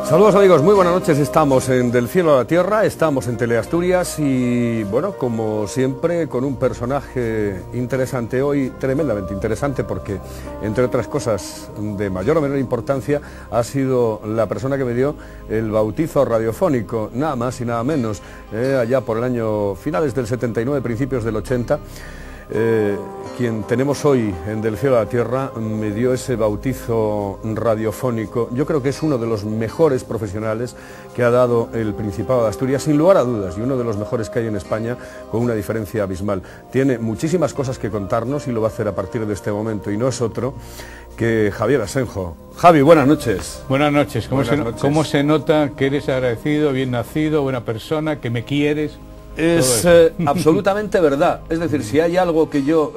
Saludos amigos, muy buenas noches, estamos en Del Cielo a la Tierra, estamos en Teleasturias y bueno, como siempre con un personaje interesante hoy, tremendamente interesante porque entre otras cosas de mayor o menor importancia ha sido la persona que me dio el bautizo radiofónico, nada más y nada menos, allá por el año finales del 79, principios del 80. Quien tenemos hoy en Del Cielo a la Tierra me dio ese bautizo radiofónico. Yo creo que es uno de los mejores profesionales que ha dado el Principado de Asturias, sin lugar a dudas, y uno de los mejores que hay en España, con una diferencia abismal. Tiene muchísimas cosas que contarnos y lo va a hacer a partir de este momento, y no es otro que Javier Asenjo. Javi, buenas noches. Buenas noches. ¿Cómo se nota que eres agradecido, bien nacido, buena persona, que me quieres? Es absolutamente verdad. Es decir, si hay algo que yo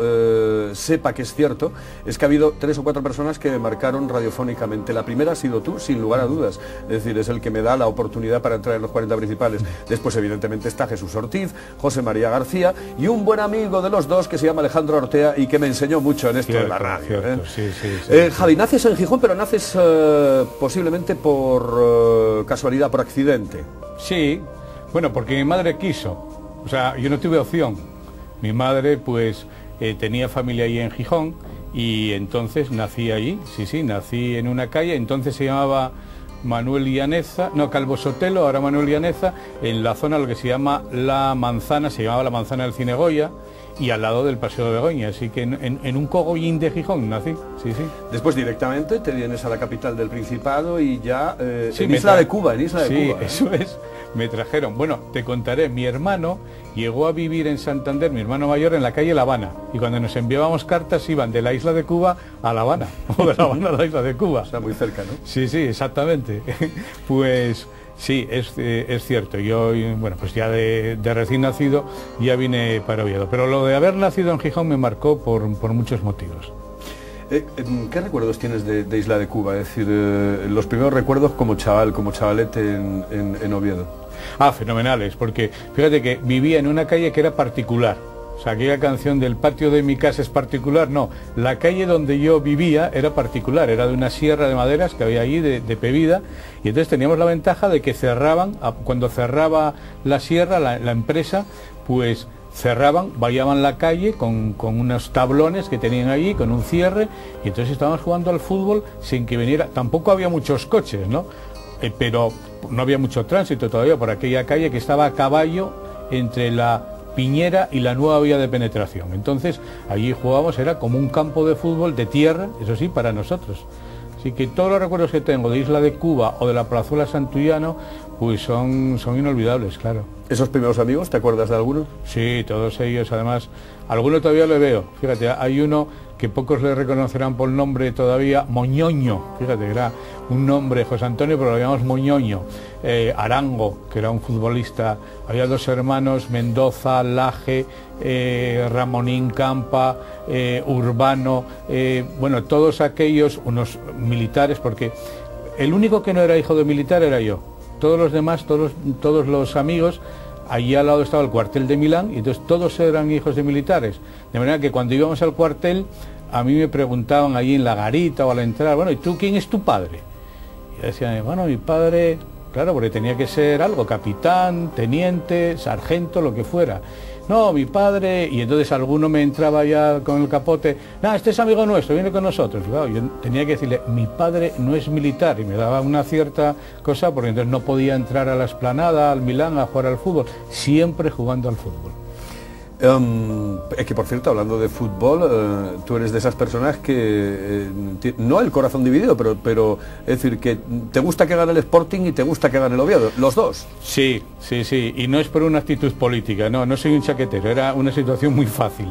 sepa que es cierto, es que ha habido 3 o 4 personas que me marcaron radiofónicamente. La primera ha sido tú, sin lugar a dudas. Es decir, es el que me da la oportunidad para entrar en los 40 principales. Después, evidentemente, está Jesús Ortiz, José María García y un buen amigo de los dos que se llama Alejandro Ortea y que me enseñó mucho en esto de la radio. Sí. Javi, naces en Gijón, pero naces posiblemente por casualidad, por accidente. Sí. Bueno, porque mi madre quiso, o sea, yo no tuve opción. Mi madre, pues, tenía familia allí en Gijón y entonces nací allí, sí, nací en una calle, entonces se llamaba Manuel Llaneza, no, Calvo Sotelo, ahora Manuel Llaneza, en la zona lo que se llama La Manzana, se llamaba La Manzana del Cine Goya, y al lado del Paseo de Begoña, así que en un cogollín de Gijón nací, sí. Después directamente te vienes a la capital del Principado y ya en Isla de Cuba, Cuba. Sí, eso es, me trajeron. Bueno, te contaré, mi hermano llegó a vivir en Santander, mi hermano mayor, en la calle La Habana, y cuando nos enviábamos cartas iban de la Isla de Cuba a La Habana, o de La Habana a la Isla de Cuba. O sea, muy cerca, ¿no? Sí, exactamente. Pues sí, es cierto. Yo, bueno, pues ya de recién nacido ya vine para Oviedo. Pero lo de haber nacido en Gijón me marcó por muchos motivos. ¿Qué recuerdos tienes de Isla de Cuba? Es decir, los primeros recuerdos como chavalete en Oviedo. Fenomenales, porque fíjate que vivía en una calle que era particular. O sea, aquella canción del patio de mi casa es particular, no. La calle donde yo vivía era particular, era de una sierra de maderas que había allí de Pevida, y entonces teníamos la ventaja de que cerraban, cuando cerraba la sierra, la empresa, pues cerraban, vallaban la calle con unos tablones que tenían allí, con un cierre, y entonces estábamos jugando al fútbol sin que viniera, tampoco había muchos coches, ¿no? Pero no había mucho tránsito todavía por aquella calle que estaba a caballo entre la Piñera y la nueva vía de penetración. Entonces allí jugábamos, era como un campo de fútbol de tierra, eso sí, para nosotros. Así que todos los recuerdos que tengo de Isla de Cuba o de la Plazuela Santullano, pues son inolvidables, claro. ¿Esos primeros amigos, te acuerdas de alguno? Sí, todos ellos, además, algunos todavía le veo. Fíjate, hay uno que pocos le reconocerán por nombre todavía, Moñoño, fíjate, era un nombre, José Antonio, pero lo llamamos Moñoño. Arango, que era un futbolista, había 2 hermanos, Mendoza, Laje, Ramonín Campa, Urbano, bueno, todos aquellos, unos militares, porque el único que no era hijo de militar era yo. Todos los demás, todos los amigos, allí al lado estaba el cuartel de Milán, y entonces todos eran hijos de militares. De manera que cuando íbamos al cuartel, a mí me preguntaban allí en la garita o a la entrada, bueno, ¿y tú quién es tu padre? Y yo decía, bueno, mi padre, claro, porque tenía que ser algo, capitán, teniente, sargento, lo que fuera. No, mi padre, y entonces alguno me entraba ya con el capote, este es amigo nuestro, viene con nosotros. Claro, yo tenía que decirle, mi padre no es militar, y me daba una cierta cosa, porque entonces no podía entrar a la explanada, al Milán, a jugar al fútbol, siempre jugando al fútbol. Es que, por cierto, hablando de fútbol, tú eres de esas personas que no el corazón dividido, pero es decir, que te gusta que gane el Sporting y te gusta que gane el Oviedo, los dos. Sí, y no es por una actitud política, no soy un chaquetero, era una situación muy fácil.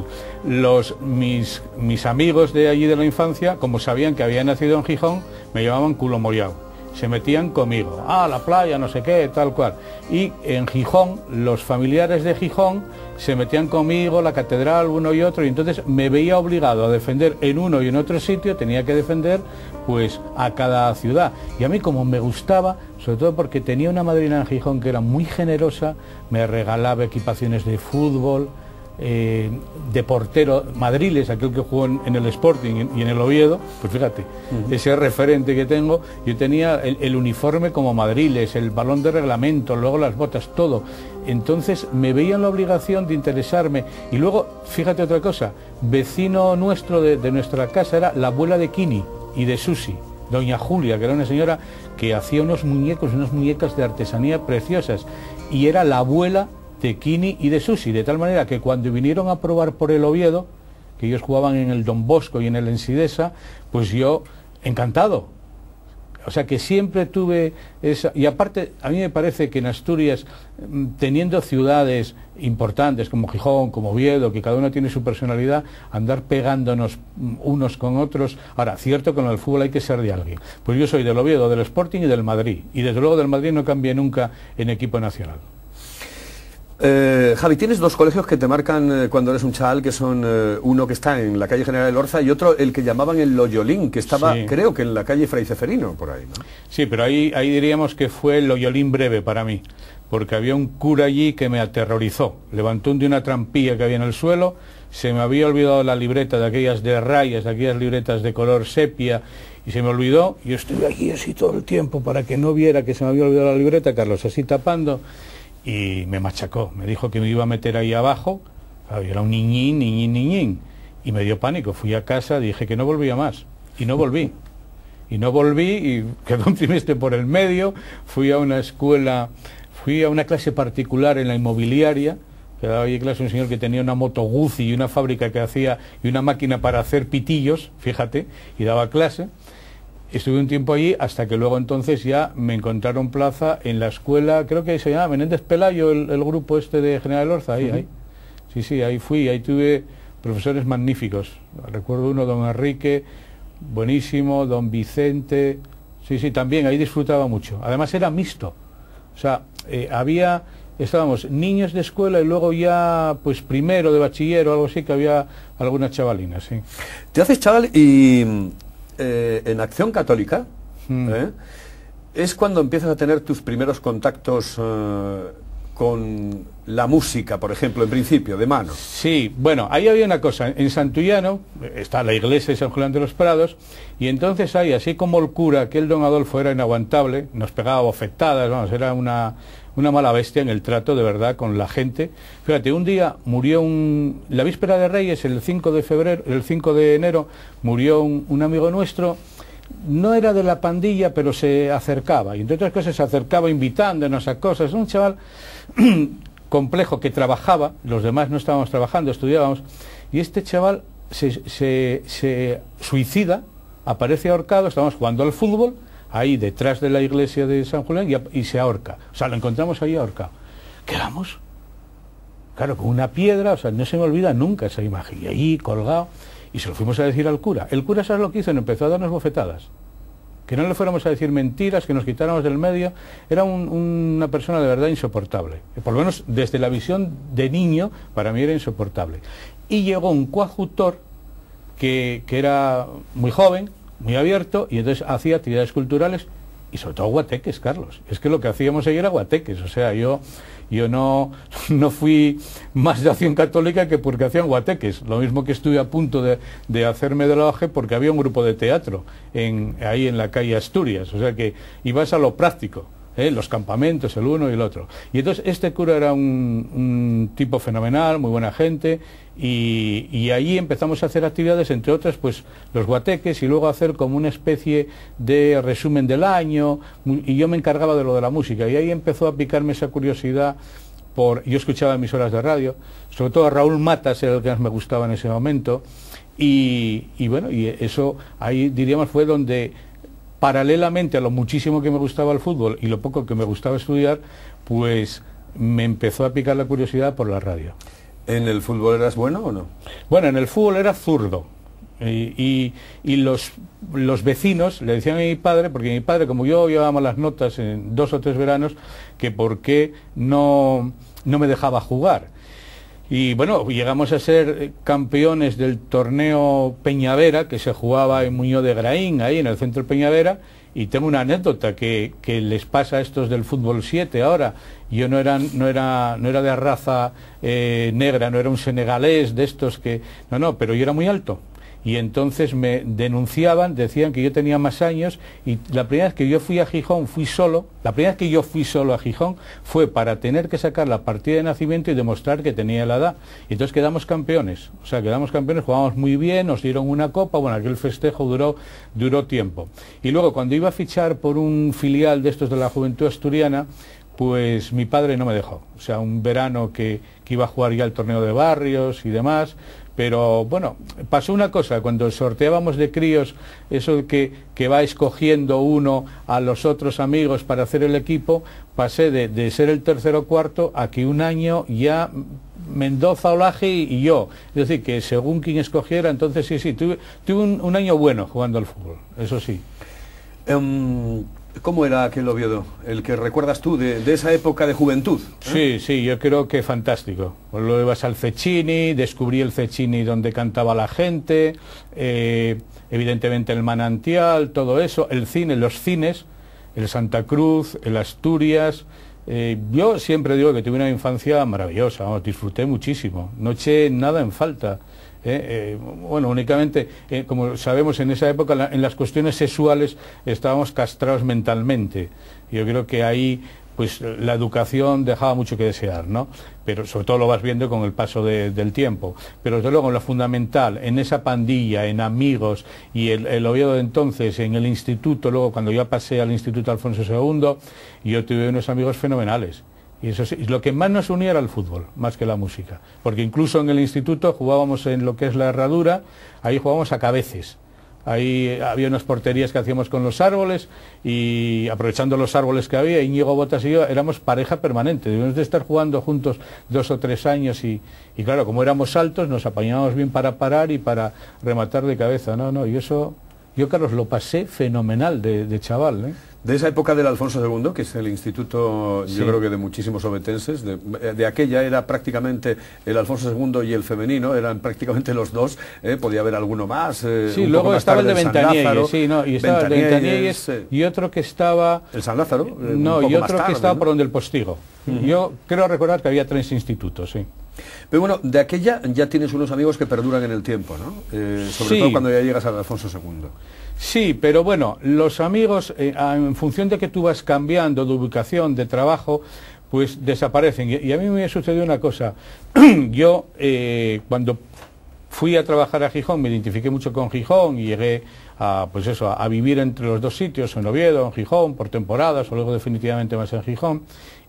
Mis amigos de allí de la infancia, como sabían que había nacido en Gijón, me llamaban culo mollao. Se metían conmigo, la playa, no sé qué, tal cual. Y en Gijón, los familiares de Gijón se metían conmigo, la catedral, uno y otro, y entonces me veía obligado a defender en uno y en otro sitio, tenía que defender pues a cada ciudad. Y a mí, como me gustaba, sobre todo porque tenía una madrina en Gijón que era muy generosa, me regalaba equipaciones de fútbol, de portero, Madriles, aquel que jugó en el Sporting y en el Oviedo, pues fíjate, ese referente que tengo, yo tenía el uniforme como Madriles, el balón de reglamento, luego las botas, todo. Entonces me veía en la obligación de interesarme. Y luego, fíjate otra cosa, vecino nuestro de nuestra casa era la abuela de Kini y de Susi, doña Julia, que era una señora que hacía unos muñecos, unas muñecas de artesanía preciosas, y era la abuela de Kini y de Susi, de tal manera que cuando vinieron a probar por el Oviedo, que ellos jugaban en el Don Bosco y en el Ensidesa, pues yo encantado. O sea que siempre tuve esa... Y aparte, a mí me parece que en Asturias, teniendo ciudades importantes como Gijón, como Oviedo, que cada una tiene su personalidad, andar pegándonos unos con otros... Ahora, cierto que en el fútbol hay que ser de alguien. Pues yo soy del Oviedo, del Sporting y del Madrid. Y desde luego del Madrid no cambié nunca en equipo nacional. Javi, tienes dos colegios que te marcan cuando eres un chaval, que son uno que está en la calle General Elorza y otro el que llamaban el Loyolín, que estaba, sí, creo que en la calle Fray Ceferino, por ahí, ¿no? Sí, pero ahí diríamos que fue el Loyolín breve para mí, porque había un cura allí que me aterrorizó. Levantó de una trampilla que había en el suelo, se me había olvidado la libreta de aquellas de rayas, de aquellas libretas de color sepia, y se me olvidó. Yo estuve aquí así todo el tiempo para que no viera que se me había olvidado la libreta, Carlos, así tapando. Y me machacó, me dijo que me iba a meter ahí abajo, claro, yo era un niñín, y me dio pánico, fui a casa, dije que no volvía más, y no volví, y quedó un trimestre por el medio, fui a una escuela, fui a una clase particular en la inmobiliaria, que daba ahí clase un señor que tenía una moto Guzzi y una fábrica que hacía, y una máquina para hacer pitillos, fíjate, y daba clase. Estuve un tiempo allí hasta que luego entonces ya me encontraron plaza en la escuela, creo que se llama Menéndez Pelayo, el grupo este de General Elorza, ahí. Sí, ahí fui, ahí tuve profesores magníficos. Recuerdo uno, don Enrique, buenísimo, don Vicente, sí, también, ahí disfrutaba mucho. Además era mixto, o sea, estábamos niños de escuela y luego ya, pues primero de bachiller o algo así, que había algunas chavalinas, sí. Te haces chaval y... en Acción Católica es cuando empiezas a tener tus primeros contactos con la música, por ejemplo, en principio, de mano. Sí, bueno, ahí había una cosa, en Santullano está la iglesia de San Julián de los Prados, y entonces ahí, así como el cura, aquel don Adolfo era inaguantable, nos pegaba bofetadas, vamos, era una mala bestia en el trato de verdad con la gente. Fíjate, un día murió la víspera de Reyes, el 5 de enero, murió un amigo nuestro, no era de la pandilla, pero se acercaba, y entre otras cosas se acercaba invitándonos a cosas, un chaval complejo que trabajaba, los demás no estábamos trabajando, estudiábamos, y este chaval se suicida, aparece ahorcado, estábamos jugando al fútbol, ahí detrás de la iglesia de San Julián, y se ahorca. O sea, lo encontramos ahí ahorcado. Quedamos, claro, con una piedra, o sea, no se me olvida nunca esa imagen. Y ahí, colgado, y se lo fuimos a decir al cura. El cura, ¿sabes lo que hizo? Empezó a darnos bofetadas. Que no le fuéramos a decir mentiras, que nos quitáramos del medio. Era una persona de verdad insoportable. Por lo menos desde la visión de niño, para mí era insoportable. Y llegó un coadjutor que era muy joven, muy abierto, y entonces hacía actividades culturales y sobre todo guateques, Carlos. Es que lo que hacíamos ahí era guateques, o sea, yo no fui más de Acción Católica que porque hacían guateques. Lo mismo que estuve a punto de hacerme de loaje porque había un grupo de teatro ahí en la calle Asturias, o sea que ibas a lo práctico. Los campamentos, el uno y el otro. Y entonces este cura era un tipo fenomenal, muy buena gente, y ahí empezamos a hacer actividades, entre otras, pues los guateques, y luego hacer como una especie de resumen del año, y yo me encargaba de lo de la música, y ahí empezó a picarme esa curiosidad yo escuchaba emisoras de radio, sobre todo Raúl Matas era el que más me gustaba en ese momento, y bueno, y eso ahí diríamos fue donde, paralelamente a lo muchísimo que me gustaba el fútbol y lo poco que me gustaba estudiar, pues me empezó a picar la curiosidad por la radio. ¿En el fútbol eras bueno o no? Bueno, en el fútbol era zurdo. Y los vecinos le decían a mi padre, porque mi padre, como yo llevábamos las notas en 2 o 3 veranos, que por qué no me dejaba jugar. Y bueno, llegamos a ser campeones del torneo Peñavera, que se jugaba en Muñoz de Graín, ahí en el centro de Peñavera, y tengo una anécdota que les pasa a estos del fútbol 7 ahora. Yo no era de raza negra, no era un senegalés de estos que... No, pero yo era muy alto. Y entonces me denunciaban, decían que yo tenía más años, y la primera vez que yo fui a Gijón, la primera vez que yo fui solo a Gijón fue para tener que sacar la partida de nacimiento y demostrar que tenía la edad. Y entonces quedamos campeones, jugamos muy bien, nos dieron una copa, bueno, aquel festejo duró tiempo. Y luego cuando iba a fichar por un filial de estos de la Juventud Asturiana, pues mi padre no me dejó. O sea, un verano que iba a jugar ya el torneo de barrios y demás. Pero bueno, pasó una cosa, cuando sorteábamos de críos, eso que va escogiendo uno a los otros amigos para hacer el equipo, pasé de ser el tercero o cuarto a que un año ya Mendoza, Olaje y yo. Es decir, que según quien escogiera, entonces sí, tuve un año bueno jugando al fútbol, eso sí. ¿Cómo era aquel Oviedo, el que recuerdas tú de esa época de juventud? Sí, yo creo que fantástico. Luego ibas al Cecchini, descubrí el Cecchini donde cantaba la gente, evidentemente el Manantial, todo eso, el cine, los cines, el Santa Cruz, el Asturias. Yo siempre digo que tuve una infancia maravillosa, disfruté muchísimo, no eché nada en falta. Bueno, únicamente, como sabemos, en esa época en las cuestiones sexuales estábamos castrados mentalmente. Yo creo que ahí pues la educación dejaba mucho que desear, ¿no? Pero sobre todo lo vas viendo con el paso del tiempo. Pero desde luego en lo fundamental, en esa pandilla, en amigos y el Oviedo de entonces, en el instituto, luego cuando ya pasé al Instituto Alfonso II, yo tuve unos amigos fenomenales. Y eso sí, lo que más nos unía era el fútbol, más que la música. Porque incluso en el instituto jugábamos en lo que es la herradura, ahí jugábamos a cabeces. Ahí había unas porterías que hacíamos con los árboles y aprovechando los árboles que había, Íñigo Botas y yo éramos pareja permanente. Debíamos de estar jugando juntos 2 o 3 años y claro, como éramos altos, nos apañábamos bien para parar y para rematar de cabeza. Y eso, yo Carlos, lo pasé fenomenal de chaval, ¿eh? De esa época del Alfonso II, que es el instituto, yo creo que de muchísimos obetenses, de aquella era prácticamente el Alfonso II y el femenino, eran prácticamente los dos, podía haber alguno más. Sí, luego estaba el de Ventanielles, y estaba el de Ventanielles y otro que estaba... ¿El San Lázaro? Y otro que estaba por donde el Postigo. Yo creo recordar que había 3 institutos, sí. Pero bueno, de aquella ya tienes unos amigos que perduran en el tiempo, ¿no? Sobre todo cuando ya llegas al Alfonso II. Sí, pero bueno, los amigos, en función de que tú vas cambiando de ubicación, de trabajo, pues desaparecen. Y a mí me sucedió una cosa. Yo, cuando fui a trabajar a Gijón, me identifiqué mucho con Gijón y llegué a vivir entre los 2 sitios, en Oviedo, en Gijón, por temporadas, o luego definitivamente más en Gijón.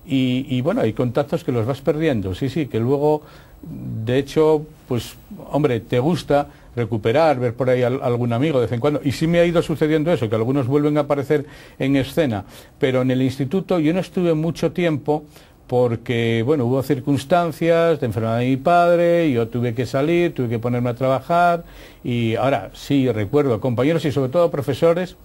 Y bueno, hay contactos que los vas perdiendo, sí, que luego, de hecho, pues, hombre, te gusta recuperar, ver por ahí algún amigo de vez en cuando, y sí me ha ido sucediendo eso, que algunos vuelven a aparecer en escena, pero en el instituto yo no estuve mucho tiempo porque, bueno, hubo circunstancias de enfermedad de mi padre, yo tuve que salir, tuve que ponerme a trabajar, y ahora sí recuerdo compañeros y sobre todo profesores,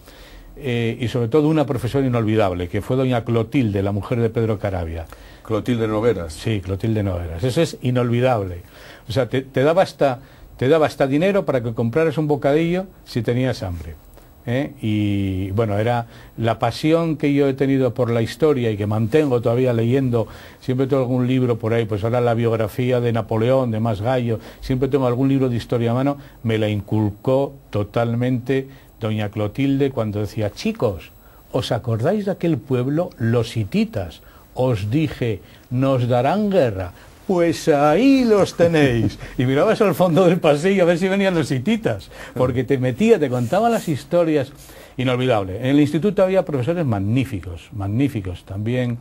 y sobre todo una profesora inolvidable, que fue doña Clotilde, la mujer de Pedro Caravia. Clotilde Nogueras. Sí, Clotilde Nogueras, eso es inolvidable. O sea, te daba hasta dinero para que compraras un bocadillo si tenías hambre. Y bueno, era la pasión que yo he tenido por la historia y que mantengo todavía leyendo. Siempre tengo algún libro por ahí, pues ahora la biografía de Napoleón, de Mas Gallo, siempre tengo algún libro de historia a mano. Me la inculcó totalmente doña Clotilde cuando decía: chicos, ¿os acordáis de aquel pueblo, los hititas? Os dije, nos darán guerra. Pues ahí los tenéis. Y mirabas al fondo del pasillo a ver si venían los hititas, porque te contaban las historias. Inolvidable. En el instituto había profesores magníficos. También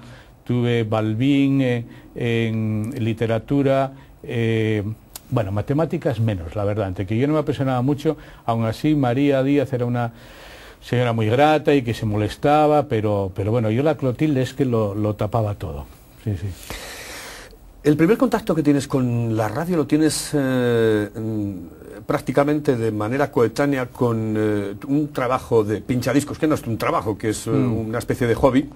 tuve Balbín en literatura, bueno, matemáticas menos, la verdad, entre que yo no me apasionaba mucho, aún así María Díaz era una señora muy grata y que se molestaba, pero bueno, yo la Clotilde es que lo tapaba todo. Sí, sí. El primer contacto que tienes con la radio lo tienes prácticamente de manera coetánea con un trabajo de pinchadiscos, que no es un trabajo, que es una especie de hobby,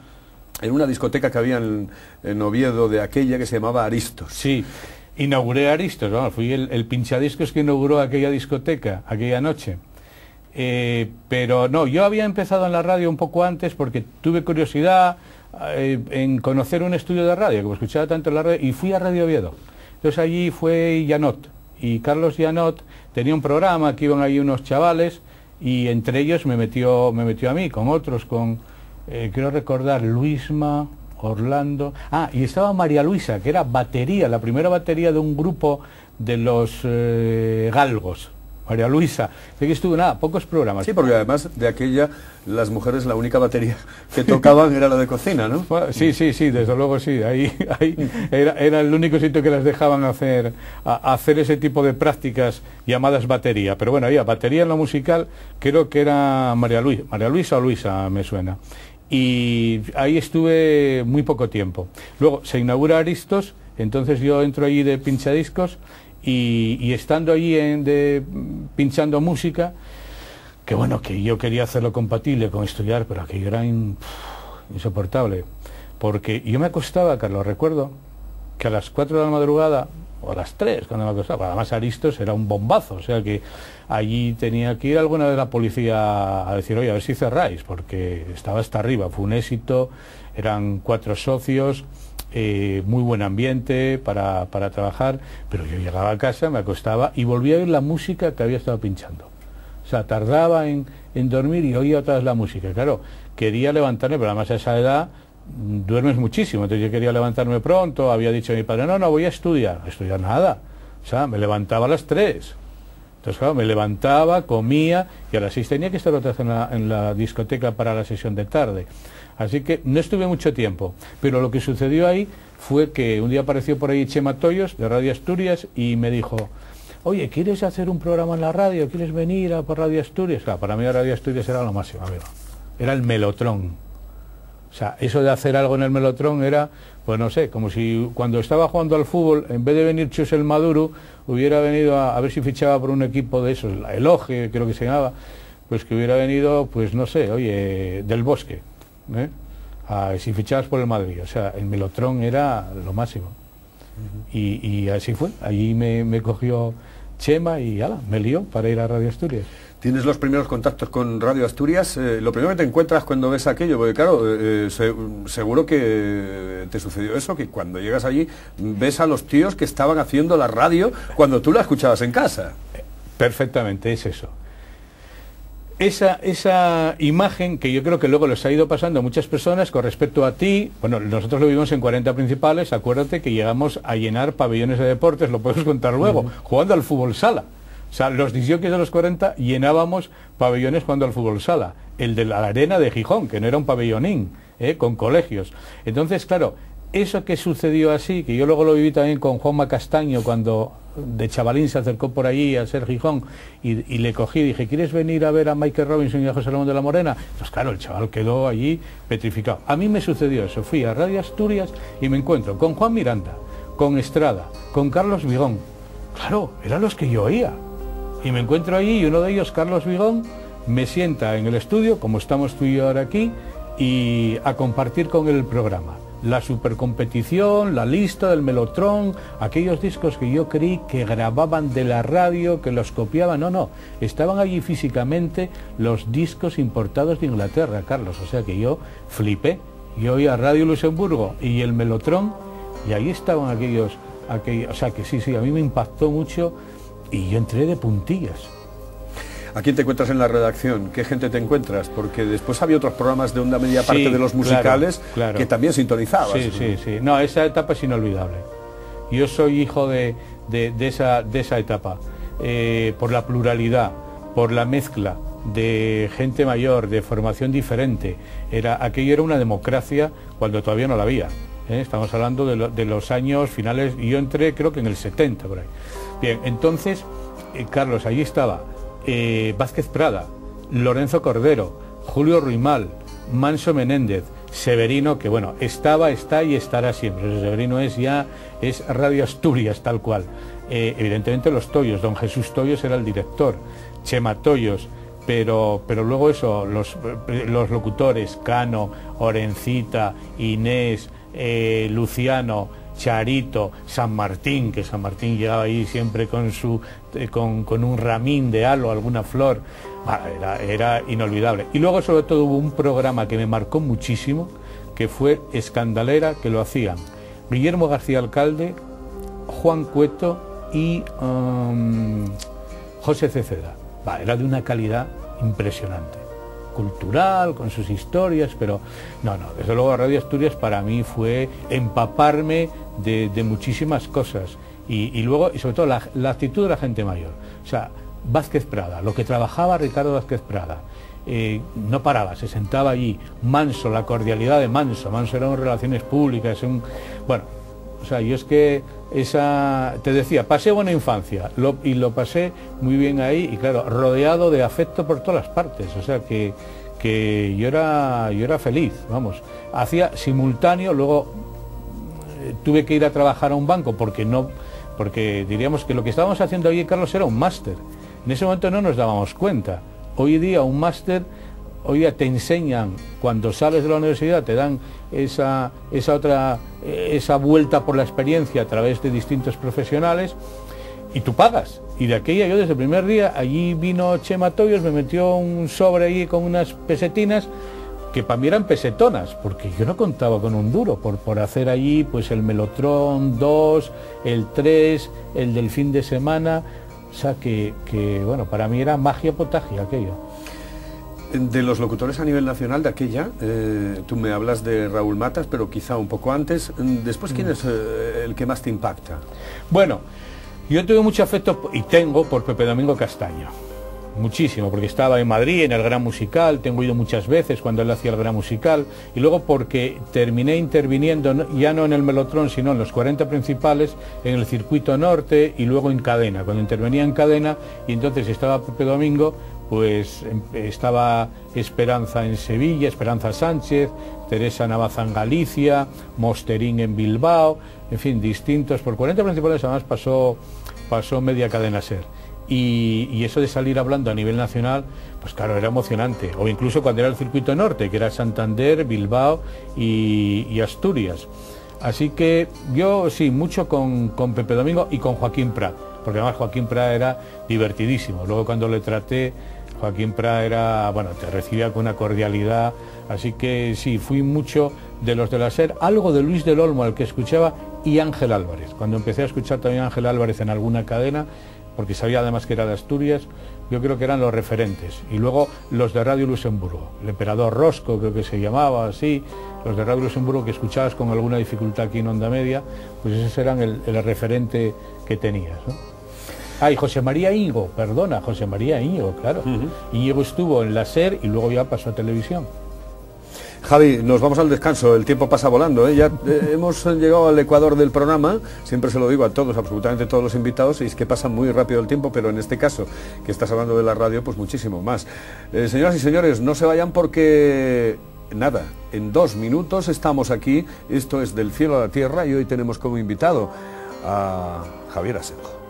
en una discoteca que había en Oviedo de aquella que se llamaba Aristos. Sí, inauguré Aristos, ¿no? Fui el pinchadiscos que inauguró aquella discoteca, aquella noche. Pero no, yo había empezado en la radio un poco antes porque tuve curiosidad en conocer un estudio de radio, como escuchaba tanto en la radio, y fui a Radio Oviedo. Entonces allí fue Janot, y Carlos Janot tenía un programa que iban ahí unos chavales, y entre ellos me metió a mí, con otros, quiero recordar, Luisma, Orlando, y estaba María Luisa, que era batería, la primera batería de un grupo de los galgos. María Luisa, de que estuvo pocos programas. Sí, porque además de aquella, las mujeres, la única batería que tocaban era la de cocina, ¿no? Sí, desde luego sí, ahí era el único sitio que las dejaban hacer ese tipo de prácticas llamadas batería. Pero bueno, había batería en lo musical, creo que era María Luisa o Luisa me suena. Y ahí estuve muy poco tiempo. Luego se inaugura Aristos, entonces yo entro allí de pinchadiscos. Y estando allí pinchando música, que bueno, que yo quería hacerlo compatible con estudiar, pero aquello era insoportable. Porque yo me acostaba, Carlos, recuerdo, que a las 4 de la madrugada, o a las 3, cuando me acostaba, además Aristos era un bombazo, o sea que allí tenía que ir alguna de la policía a decir, oye, a ver si cerráis, porque estaba hasta arriba, fue un éxito, eran 4 socios, muy buen ambiente para trabajar, pero yo llegaba a casa, me acostaba y volvía a oír la música que había estado pinchando. O sea, tardaba en dormir y oía otra vez la música. Claro, quería levantarme, pero además a esa edad duermes muchísimo, entonces yo quería levantarme pronto, había dicho a mi padre, no, voy a estudiar nada. O sea, me levantaba a las 3. Entonces, claro, me levantaba, comía y a las 6 tenía que estar otra vez en la discoteca para la sesión de tarde. Así que no estuve mucho tiempo, pero lo que sucedió ahí fue que un día apareció por ahí Chema Toyos, de Radio Asturias, y me dijo, oye, ¿quieres hacer un programa en la radio? ¿Quieres venir por Radio Asturias? Claro, para mí Radio Asturias era lo máximo, amigo. Era el Melotrón. O sea, eso de hacer algo en el Melotrón era, pues no sé, como si cuando estaba jugando al fútbol, en vez de venir Chus el Maduro, hubiera venido a ver si fichaba por un equipo de esos, el Oje, creo que se llamaba, pues que hubiera venido, pues no sé, oye, del Bosque. Si fichabas por el Madrid, o sea, el Melotrón era lo máximo. Y así fue, allí me cogió Chema y me lió para ir a Radio Asturias. Tienes los primeros contactos con Radio Asturias, lo primero que te encuentras cuando ves aquello, porque claro, seguro que te sucedió eso, que cuando llegas allí ves a los tíos que estaban haciendo la radio cuando tú la escuchabas en casa. Perfectamente, es eso. Esa imagen que yo creo que luego les ha ido pasando a muchas personas con respecto a ti, bueno, nosotros lo vivimos en 40 principales, acuérdate que llegamos a llenar pabellones de deportes, lo podemos contar luego, jugando al fútbol sala. O sea, los disjockeys de los 40 llenábamos pabellones jugando al fútbol sala. El de la arena de Gijón, que no era un pabellonín, con colegios. Entonces, claro, eso que sucedió así, que yo luego lo viví también con Juanma Castaño, cuando de chavalín se acercó por allí a ser Gijón, y le cogí y dije, ¿quieres venir a ver a Michael Robinson y a José Ramón de la Morena? Pues claro, el chaval quedó allí petrificado. A mí me sucedió eso, fui a Radio Asturias y me encuentro con Juan Miranda, con Estrada, con Carlos Vigón. Claro, eran los que yo oía. Y me encuentro allí y uno de ellos, Carlos Vigón, me sienta en el estudio, como estamos tú y yo ahora aquí, y a compartir con él el programa. La supercompetición, la lista del Melotrón, aquellos discos que yo creí que grababan de la radio, que los copiaban, no, estaban allí físicamente los discos importados de Inglaterra, Carlos, o sea que yo flipé, yo oía Radio Luxemburgo y el Melotrón, y ahí estaban aquellos, o sea que sí, a mí me impactó mucho y yo entré de puntillas. ¿A quién te encuentras en la redacción? ¿Qué gente te encuentras? Porque después había otros programas de onda media parte de los musicales, claro, que también sintonizabas. Sí. No, esa etapa es inolvidable. Yo soy hijo de esa etapa. Por la pluralidad, por la mezcla de gente mayor, de formación diferente. Aquello era una democracia cuando todavía no la había. Estamos hablando de los años finales, yo entré creo que en el 70 por ahí. Bien, entonces, Carlos, allí estaba Vázquez Prada, Lorenzo Cordero, Julio Ruimal, Manso Menéndez, Severino, que bueno, estaba, está y estará siempre. Severino es Radio Asturias tal cual. Evidentemente los Toyos, don Jesús Toyos era el director, Chema Toyos, pero luego eso, los locutores, Cano, Orencita, Inés, Luciano, Charito, San Martín, que San Martín llegaba ahí siempre con un ramín de halo, alguna flor. Era inolvidable. Y luego sobre todo hubo un programa que me marcó muchísimo, que fue Escandalera, que lo hacían Guillermo García Alcalde, Juan Cueto y José Ceceda. Era de una calidad impresionante, cultural, con sus historias, pero no, desde luego Radio Asturias para mí fue empaparme de muchísimas cosas y luego, y sobre todo la actitud de la gente mayor. O sea, Vázquez Prada, lo que trabajaba Ricardo Vázquez Prada, no paraba, se sentaba allí. Manso, la cordialidad de Manso era en relaciones públicas, bueno, o sea, yo es que te decía, pasé buena infancia, y lo pasé muy bien ahí, y claro, rodeado de afecto por todas las partes, o sea que yo era feliz, vamos. Hacía simultáneo, luego tuve que ir a trabajar a un banco porque diríamos que lo que estábamos haciendo allí, Carlos, era un máster. En ese momento no nos dábamos cuenta. Hoy día un máster, hoy día te enseñan, cuando sales de la universidad, te dan esa vuelta por la experiencia a través de distintos profesionales y tú pagas. Y de aquella, yo desde el primer día, allí vino Chema Toyos, me metió un sobre ahí con unas pesetinas, que para mí eran pesetonas, porque yo no contaba con un duro por hacer allí pues el Melotron 2, el 3, el del fin de semana. O sea que bueno, para mí era magia potagia aquello. De los locutores a nivel nacional de aquella, tú me hablas de Raúl Matas, pero quizá un poco antes. Después, ¿quién es el que más te impacta? Bueno, yo tuve mucho afecto, y tengo, por Pepe Domingo Castaño. Muchísimo, porque estaba en Madrid, en el Gran Musical, tengo ido muchas veces cuando él hacía el Gran Musical, y luego porque terminé interviniendo, ya no en el Melotron, sino en los 40 principales, en el Circuito Norte, y luego en Cadena, cuando intervenía en Cadena, y entonces estaba Pepe Domingo, pues estaba Esperanza en Sevilla, Esperanza Sánchez, Teresa Navaza en Galicia, Mosterín en Bilbao, en fin, distintos, por 40 principales además pasó media Cadena Ser. Y eso de salir hablando a nivel nacional, pues claro, era emocionante. O incluso cuando era el Circuito Norte, que era Santander, Bilbao y Asturias. Así que yo sí, mucho con Pepe Domingo y con Joaquín Prat, porque además Joaquín Prat era divertidísimo. Luego cuando le traté, Joaquín Prat era, bueno, te recibía con una cordialidad. Así que sí, fui mucho de los de la SER, algo de Luis del Olmo, al que escuchaba, y Ángel Álvarez. Cuando empecé a escuchar también a Ángel Álvarez en alguna cadena, porque sabía además que era de Asturias, yo creo que eran los referentes. Y luego los de Radio Luxemburgo, el Emperador Rosco creo que se llamaba así, los de Radio Luxemburgo que escuchabas con alguna dificultad aquí en Onda Media, pues esos eran el referente que tenías, ¿no? Y José María Íñigo, José María Íñigo, claro. Íñigo estuvo en la SER y luego ya pasó a televisión. Javi, nos vamos al descanso, el tiempo pasa volando, ¿eh? Ya hemos llegado al ecuador del programa, siempre se lo digo a todos, absolutamente todos los invitados, y es que pasa muy rápido el tiempo, pero en este caso, que estás hablando de la radio, pues muchísimo más. Señoras y señores, no se vayan porque, nada, en 2 minutos estamos aquí, esto es Del Cielo a la Tierra, y hoy tenemos como invitado a Javier Asenjo.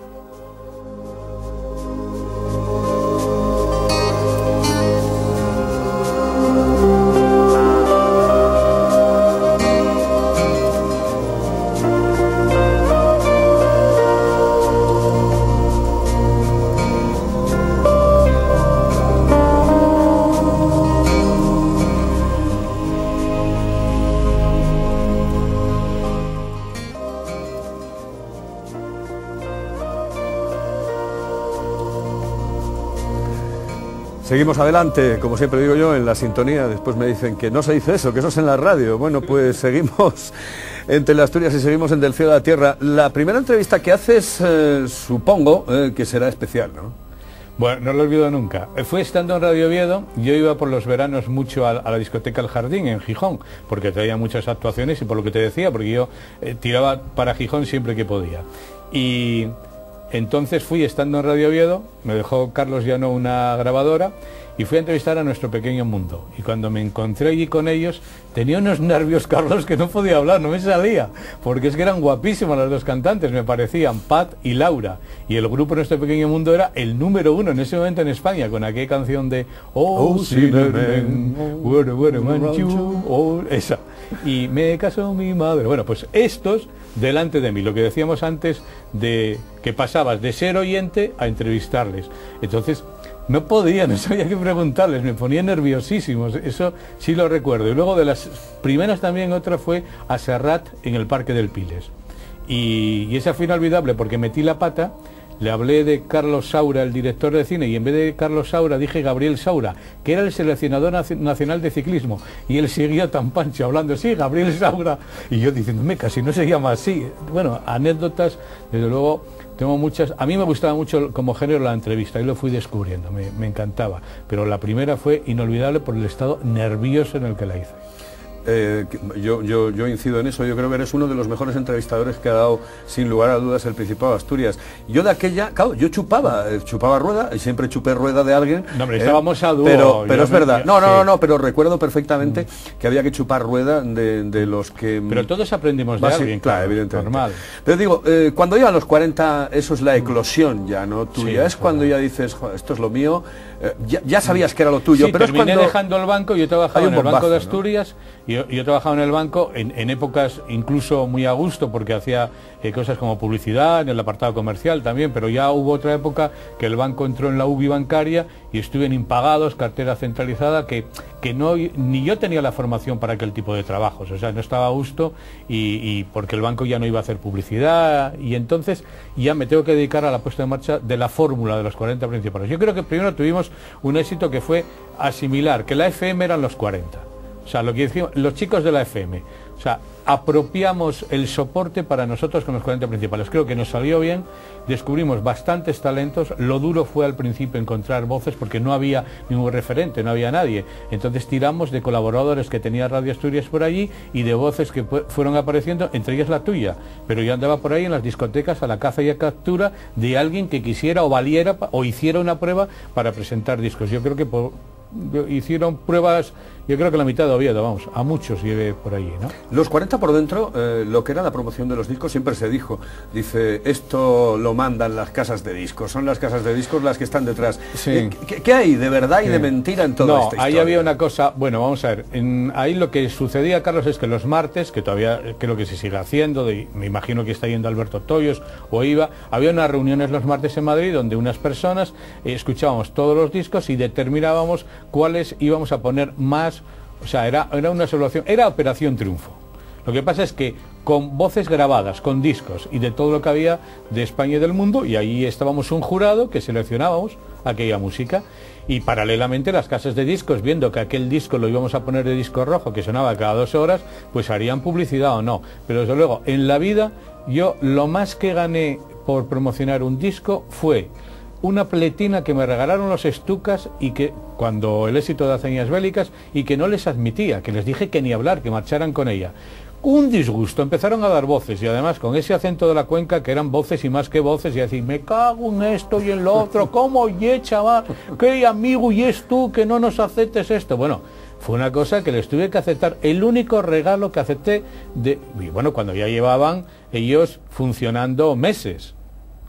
Seguimos adelante, como siempre digo yo, en la sintonía. Después me dicen que no se dice eso, que eso es en la radio. Bueno, pues seguimos en Teleasturias y seguimos en Del Cielo a la Tierra. La primera entrevista que haces, supongo que será especial, ¿no? Bueno, no lo olvido nunca. Fue estando en Radio Oviedo, yo iba por los veranos mucho a la discoteca El Jardín en Gijón, porque traía muchas actuaciones y por lo que te decía, porque yo tiraba para Gijón siempre que podía. Y entonces fui estando en Radio Oviedo, me dejó Carlos Llano una grabadora y fui a entrevistar a Nuestro Pequeño Mundo. Y cuando me encontré allí con ellos, tenía unos nervios, Carlos, que no podía hablar, no me salía, porque es que eran guapísimas las dos cantantes, me parecían, Pat y Laura. Y el grupo Nuestro Pequeño Mundo era el número 1 en ese momento en España, con aquella canción de Oh, Cinnamon, what a man you, oh, esa. Y me casó mi madre. Bueno, pues estos delante de mí, lo que decíamos antes de que pasabas de ser oyente a entrevistarles. Entonces no podía, no sabía qué preguntarles, me ponía nerviosísimos, eso sí lo recuerdo. Y luego de las primeras también otra fue a Serrat en el Parque del Piles. Y esa fue inolvidable porque metí la pata, le hablé de Carlos Saura, el director de cine, y en vez de Carlos Saura dije Gabriel Saura, que era el seleccionador nacional de ciclismo, y él seguía tan pancho hablando, sí, Gabriel Saura, y yo diciéndome, casi no se llama así. Bueno, anécdotas, desde luego, tengo muchas. A mí me gustaba mucho como género la entrevista, y lo fui descubriendo, me encantaba, pero la primera fue inolvidable por el estado nervioso en el que la hice. Yo incido en eso, yo creo que eres uno de los mejores entrevistadores que ha dado sin lugar a dudas el Principado de Asturias. Yo de aquella, claro, yo chupaba rueda, y siempre chupé rueda de alguien. No, hombre, estábamos a dúo. Pero es verdad, no, pero recuerdo perfectamente que había que chupar rueda de los que... Pero todos aprendimos de alguien, claro, evidentemente. Normal. Pero digo, cuando llegan los 40, eso es la eclosión ya, ¿no? Tuya, Sí, es cuando ya dices, esto es lo mío, ya sabías que era lo tuyo, Sí, pero es terminé cuando... dejando el banco, yo trabajaba en el Banco de Asturias, ¿no? Yo trabajaba en el banco en épocas incluso muy a gusto, porque hacía cosas como publicidad, en el apartado comercial también, pero ya hubo otra época que el banco entró en la UBI bancaria y estuve en impagados, cartera centralizada, que no, ni yo tenía la formación para aquel tipo de trabajos, o sea, no estaba a gusto y porque el banco ya no iba a hacer publicidad, y entonces ya me tengo que dedicar a la puesta en marcha de la fórmula de los 40 principales. Yo creo que primero tuvimos un éxito que fue asimilar que la FM eran los 40. O sea, lo que decimos, los chicos de la FM, o sea, apropiamos el soporte para nosotros con los 40 principales. Creo que nos salió bien, descubrimos bastantes talentos, lo duro fue al principio encontrar voces porque no había ningún referente, no había nadie. Entonces tiramos de colaboradores que tenía Radio Asturias por allí y de voces que fueron apareciendo, entre ellas la tuya. Pero yo andaba por ahí en las discotecas a la caza y a captura de alguien que quisiera o valiera o hiciera una prueba para presentar discos. Yo creo que hicieron pruebas, yo creo que la mitad de Oviedo, vamos, a muchos llevé por allí, ¿no? Los 40 por dentro, lo que era la promoción de los discos siempre se dijo, dice, esto lo mandan las casas de discos, son las casas de discos las que están detrás. Sí. ¿Qué hay de verdad y de mentira en toda esta historia? Ahí había una cosa, bueno, vamos a ver, ahí lo que sucedía, Carlos, es que los martes, que todavía creo que se sigue haciendo, me imagino que está yendo Alberto Toyos o iba, había unas reuniones los martes en Madrid donde unas personas escuchábamos todos los discos y determinábamos cuáles íbamos a poner más, o sea, era una evaluación, era Operación Triunfo. Lo que pasa es que con voces grabadas, con discos y de todo lo que había de España y del mundo, y ahí estábamos un jurado que seleccionábamos aquella música, y paralelamente las casas de discos, viendo que aquel disco lo íbamos a poner de disco rojo, que sonaba cada 2 horas, pues harían publicidad o no. Pero desde luego, en la vida, yo lo más que gané por promocionar un disco fue una pletina que me regalaron los Estucas, y que cuando el éxito de Hazañas Bélicas, y que no les admitía, que les dije que ni hablar, que marcharan con ella. Un disgusto, empezaron a dar voces, y además con ese acento de la Cuenca, que eran voces y más que voces, y decir, me cago en esto y en lo otro, ¿cómo oye, chaval? ¿Qué amigo y es tú que no nos aceptes esto? Bueno, fue una cosa que les tuve que aceptar, el único regalo que acepté, y bueno, cuando ya llevaban ellos funcionando meses.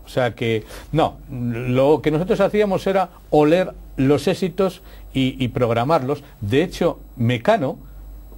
O sea que, no, lo que nosotros hacíamos era oler los éxitos y programarlos. De hecho, Mecano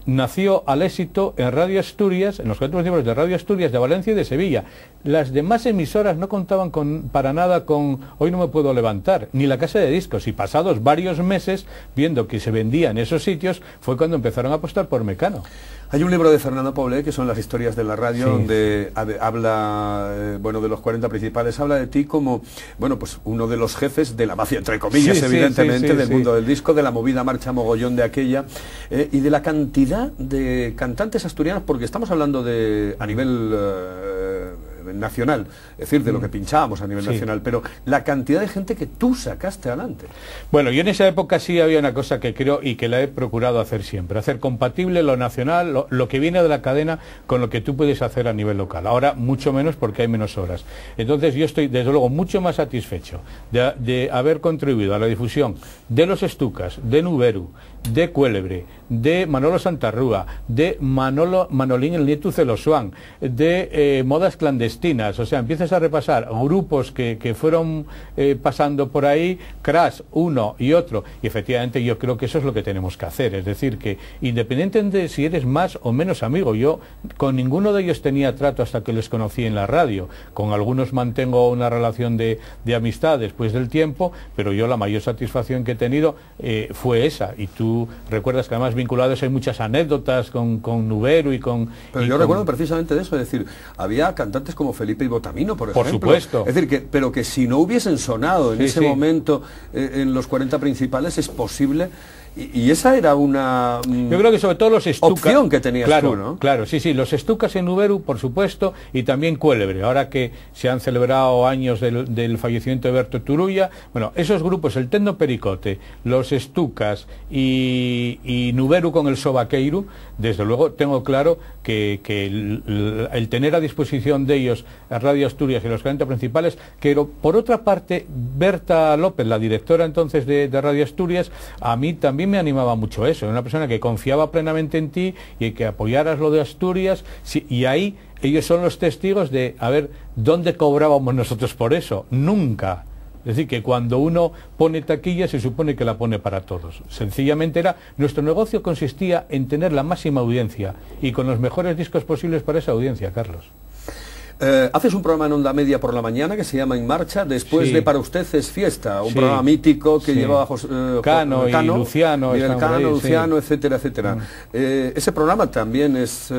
nació al éxito en Radio Asturias, en los 40 principales de Radio Asturias, de Valencia y de Sevilla. Las demás emisoras no contaban para nada con Hoy no me puedo levantar, ni la casa de discos, y pasados varios meses, viendo que se vendía en esos sitios, fue cuando empezaron a apostar por Mecano. Hay un libro de Fernando Poblet, que son las historias de la radio, sí, donde habla, bueno, de los 40 principales, habla de ti como, bueno, pues uno de los jefes de la mafia, entre comillas, evidentemente, del mundo del disco, de la movida marcha mogollón de aquella, y de la cantidad de cantantes asturianos, porque estamos hablando de, a nivel nacional, es decir, de lo que pinchábamos a nivel nacional, pero la cantidad de gente que tú sacaste adelante. Bueno, yo en esa época sí había una cosa que creo y que la he procurado hacer siempre, hacer compatible lo nacional, lo que viene de la cadena con lo que tú puedes hacer a nivel local. Ahora mucho menos porque hay menos horas. Entonces yo estoy desde luego mucho más satisfecho de haber contribuido a la difusión de Los Estucas, de Nuberu, de Cuélebre, de Manolo Santarrúa, de Manolín el Nieto Celosuán, de Modas Clandestinas. O sea, empiezas a repasar grupos que fueron pasando por ahí, Crash, uno y otro, y efectivamente yo creo que eso es lo que tenemos que hacer, es decir, que independientemente de si eres más o menos amigo, yo con ninguno de ellos tenía trato hasta que les conocí en la radio, con algunos mantengo una relación de amistad después del tiempo, pero yo la mayor satisfacción que he tenido fue esa, y tú recuerdas que además vinculados hay muchas anécdotas con Nuberu y con... Pero yo recuerdo precisamente de eso, es decir, había cantantes como Felipe y Botamino, por ejemplo. Por supuesto. Es decir, pero que si no hubiesen sonado en ese momento en los 40 principales, es posible... Y esa era una yo creo que sobre todo los Estucas, opción que tenías claro, tú, ¿no? Claro, sí, los Estucas en Nuberu, por supuesto, y también Cuélebre, ahora que se han celebrado años del fallecimiento de Berto Turulla. Bueno, esos grupos, el Tendo Pericote, los Estucas y Nuberu con el Sobaqueiru, desde luego tengo claro que el tener a disposición de ellos a Radio Asturias y los 40 principales, que por otra parte, Berta López, la directora entonces de Radio Asturias, a mí también me animaba mucho eso, una persona que confiaba plenamente en ti y que apoyaras lo de Asturias, sí, y ahí ellos son los testigos de, a ver, ¿dónde cobrábamos nosotros por eso? Nunca. Es decir, que cuando uno pone taquilla se supone que la pone para todos. Sencillamente nuestro negocio consistía en tener la máxima audiencia y con los mejores discos posibles para esa audiencia, Carlos. Haces un programa en Onda Media por la mañana que se llama En Marcha, después de Para Usted es Fiesta, un programa mítico que llevaba Cano y Luciano, Miguel Cano, Luciano, etcétera, etcétera. Ese programa también es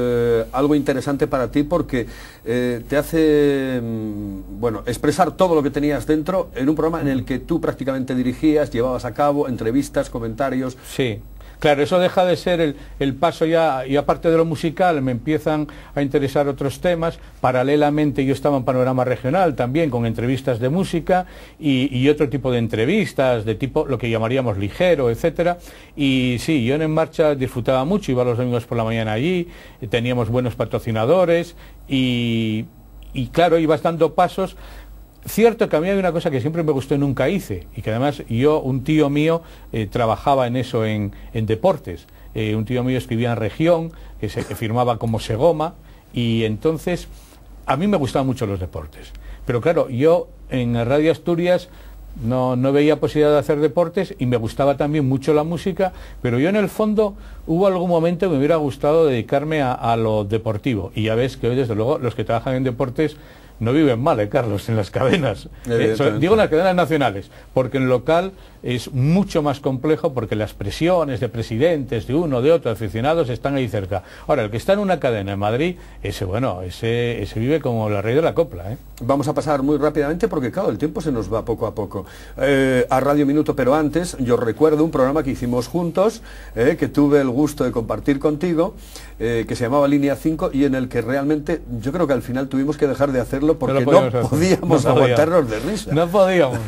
algo interesante para ti porque te hace bueno, expresar todo lo que tenías dentro en un programa en el que tú prácticamente dirigías, llevabas a cabo entrevistas, comentarios. Sí. Claro, eso deja de ser el paso ya, y aparte de lo musical me empiezan a interesar otros temas. Paralelamente yo estaba en Panorama Regional también con entrevistas de música y otro tipo de entrevistas, de tipo lo que llamaríamos ligero, etcétera. Y sí, yo en Marcha disfrutaba mucho, iba los domingos por la mañana allí, teníamos buenos patrocinadores y claro, ibas dando pasos. Cierto que a mí hay una cosa que siempre me gustó y nunca hice, y que además un tío mío trabajaba en eso en deportes. Un tío mío escribía en Región, que firmaba como Segoma, y entonces a mí me gustaban mucho los deportes. Pero claro, yo en Radio Asturias no veía posibilidad de hacer deportes y me gustaba también mucho la música, pero yo en el fondo hubo algún momento que me hubiera gustado dedicarme a lo deportivo. Y ya ves que hoy desde luego los que trabajan en deportes no viven mal, Carlos, en las cadenas. Digo en las cadenas nacionales, porque en local es mucho más complejo porque las presiones de presidentes, de uno, de otro, aficionados, están ahí cerca. Ahora, el que está en una cadena en Madrid, ese vive como la rey de la copla, ¿eh? Vamos a pasar muy rápidamente porque, claro, el tiempo se nos va poco a poco. A Radio Minuto, pero antes, yo recuerdo un programa que hicimos juntos, que tuve el gusto de compartir contigo, que se llamaba Línea 5 y en el que realmente yo creo que al final tuvimos que dejar de hacerlo porque no podíamos aguantarnos de risa. No podíamos.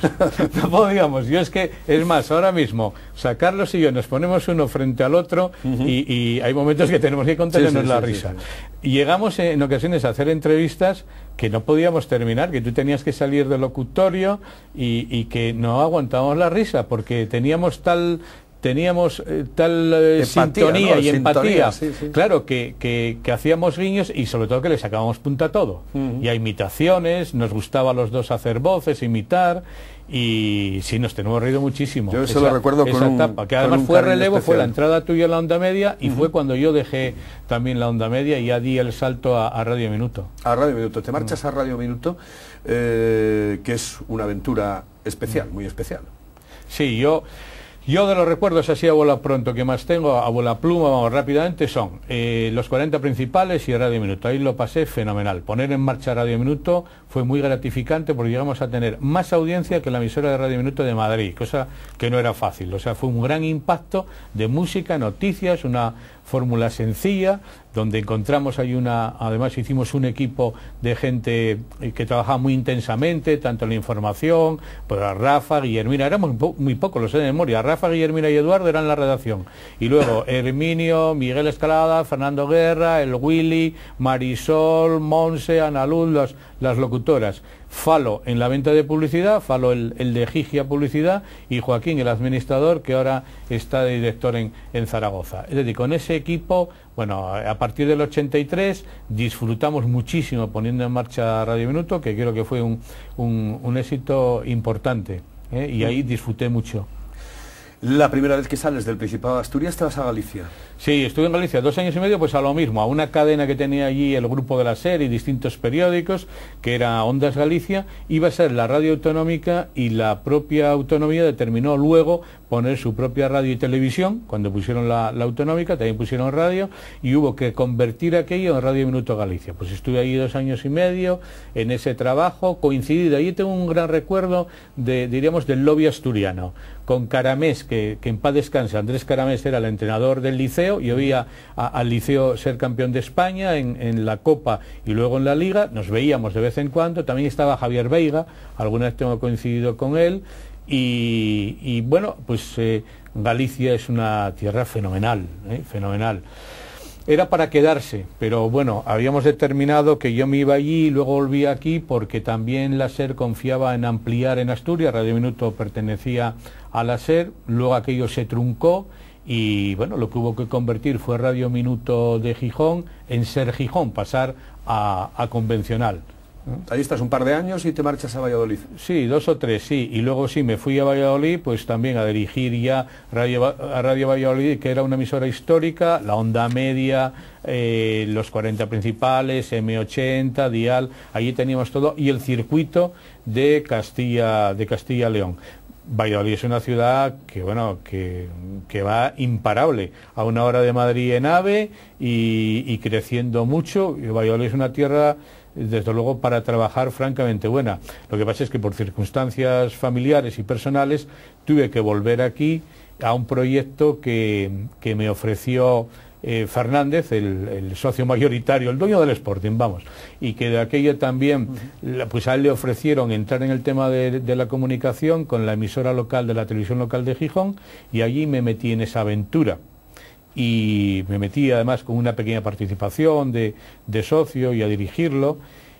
Yo es que, es más, ahora mismo, Carlos y yo nos ponemos uno frente al otro y hay momentos que tenemos que contenernos la risa. Y llegamos en ocasiones a hacer entrevistas que no podíamos terminar, que tú tenías que salir del locutorio y que no aguantábamos la risa porque teníamos tal empatía, sintonía, ¿no? Y empatía, claro, que hacíamos guiños y sobre todo que le sacábamos punta a todo. Y a imitaciones, nos gustaba a los dos hacer voces, imitar, y sí, nos tenemos reído muchísimo. Yo eso lo recuerdo con esa etapa, que además fue relevo, especial. Fue la entrada tuya en la Onda Media y fue cuando yo dejé también la Onda Media y ya di el salto a Radio Minuto. A Radio Minuto, te marchas a Radio Minuto, que es una aventura especial, muy especial. Sí, yo Yo de los recuerdos así a bola pronto que más tengo, a bola pluma, vamos rápidamente, son los 40 principales y Radio Minuto. Ahí lo pasé fenomenal. Poner en marcha Radio Minuto fue muy gratificante porque llegamos a tener más audiencia que la emisora de Radio Minuto de Madrid, cosa que no era fácil. O sea, fue un gran impacto de música, noticias, una fórmula sencilla, donde encontramos ahí además hicimos un equipo de gente que trabajaba muy intensamente, tanto en la información, pues a Rafa, Guillermina, éramos muy pocos, lo sé de memoria, Rafa, Guillermina y Eduardo eran la redacción, y luego Herminio, Miguel Escalada, Fernando Guerra, el Willy, Marisol, Monse, Ana Luz, las locutoras, Falo en la venta de publicidad, Falo el de Gigia Publicidad, y Joaquín, el administrador, que ahora está de director en Zaragoza. Es decir, con ese equipo, bueno, a partir del 83 disfrutamos muchísimo poniendo en marcha Radio Minuto, que creo que fue un éxito importante, y ahí disfruté mucho. La primera vez que sales del Principado de Asturias te vas a Galicia. Sí, estuve en Galicia 2 años y medio, pues a lo mismo, a una cadena que tenía allí el grupo de la SER y distintos periódicos, que era Ondas Galicia, iba a ser la radio autonómica, y la propia autonomía determinó luego poner su propia radio y televisión. Cuando pusieron la autonómica también pusieron radio, y hubo que convertir aquello en Radio Minuto Galicia. Pues estuve ahí 2 años y medio en ese trabajo, coincidido. Ahí tengo un gran recuerdo diríamos, del lobby asturiano, con Caramés, que en paz descanse. Andrés Caramés era el entrenador del Liceo, y oía al Liceo ser campeón de España en la Copa y luego en la Liga. Nos veíamos de vez en cuando. También estaba Javier Veiga, alguna vez tengo coincidido con él, y bueno, pues Galicia es una tierra fenomenal, fenomenal. Era para quedarse, pero bueno, habíamos determinado que yo me iba allí y luego volví aquí, porque también la SER confiaba en ampliar en Asturias. Radio Minuto pertenecía a la SER, luego aquello se truncó, y bueno, lo que hubo que convertir fue Radio Minuto de Gijón en SER Gijón, pasar a convencional. Ahí estás un par de años y te marchas a Valladolid. Sí, 2 o 3, sí. Y luego sí, me fui a Valladolid, pues también a dirigir ya Radio Valladolid, que era una emisora histórica, la onda media, los 40 principales, M80, Dial, allí teníamos todo, y el circuito de Castilla León. Valladolid es una ciudad que bueno que va imparable, a 1 hora de Madrid en AVE, y creciendo mucho. Y Valladolid es una tierra, desde luego, para trabajar francamente buena. Lo que pasa es que por circunstancias familiares y personales tuve que volver aquí a un proyecto que me ofreció Fernández, el socio mayoritario, el dueño del Sporting, vamos, y que de aquello también, pues a él le ofrecieron entrar en el tema de la comunicación con la emisora local de la televisión local de Gijón, y allí me metí en esa aventura. Y me metí además con una pequeña participación de socio y a dirigirlo,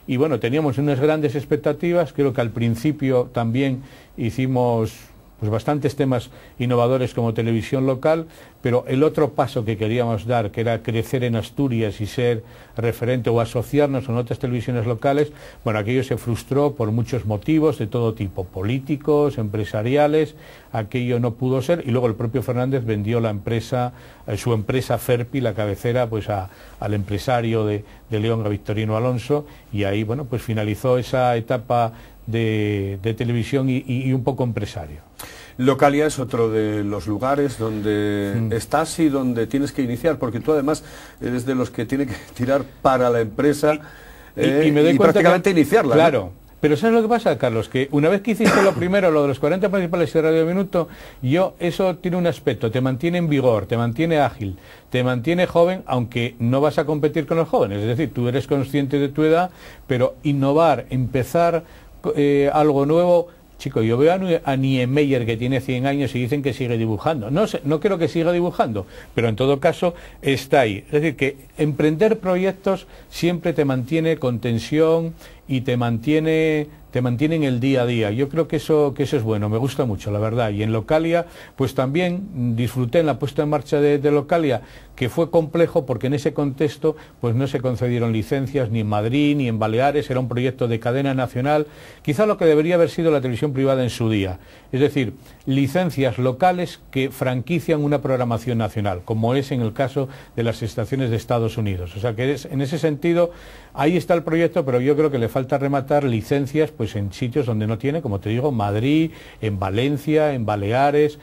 y bueno, teníamos unas grandes expectativas. Creo que al principio también hicimos pues bastantes temas innovadores como televisión local, pero el otro paso que queríamos dar, que era crecer en Asturias y ser referente o asociarnos con otras televisiones locales, bueno, aquello se frustró por muchos motivos de todo tipo, políticos, empresariales. Aquello no pudo ser, y luego el propio Fernández vendió la empresa, su empresa Ferpi, la cabecera, pues al empresario de León, a Victorino Alonso, y ahí, bueno, pues finalizó esa etapa de televisión y un poco empresario. Localia es otro de los lugares donde estás y donde tienes que iniciar, porque tú además eres de los que tiene que tirar para la empresa y me doy cuenta prácticamente iniciarla. Claro. ¿No? Pero ¿sabes lo que pasa, Carlos? Que una vez que hiciste lo primero, lo de los 40 principales de Radio Minuto, eso tiene un aspecto, te mantiene en vigor, te mantiene ágil, te mantiene joven, aunque no vas a competir con los jóvenes. Es decir, tú eres consciente de tu edad, pero innovar, empezar algo nuevo. Chico, yo veo a Niemeyer, que tiene 100 años, y dicen que sigue dibujando. No creo que siga dibujando, pero en todo caso está ahí. Es decir, que emprender proyectos siempre te mantiene con tensión y te mantiene en el día a día. Yo creo que eso es bueno, me gusta mucho, la verdad. Y en Localia, pues también disfruté en la puesta en marcha de Localia, que fue complejo porque en ese contexto pues no se concedieron licencias ni en Madrid ni en Baleares. Era un proyecto de cadena nacional, quizá lo que debería haber sido la televisión privada en su día. Es decir, licencias locales que franquician una programación nacional, como es en el caso de las estaciones de Estados Unidos. O sea que en ese sentido, ahí está el proyecto, pero yo creo que le falta falta rematar licencias pues en sitios donde no tiene, como te digo, Madrid, en Valencia, en Baleares,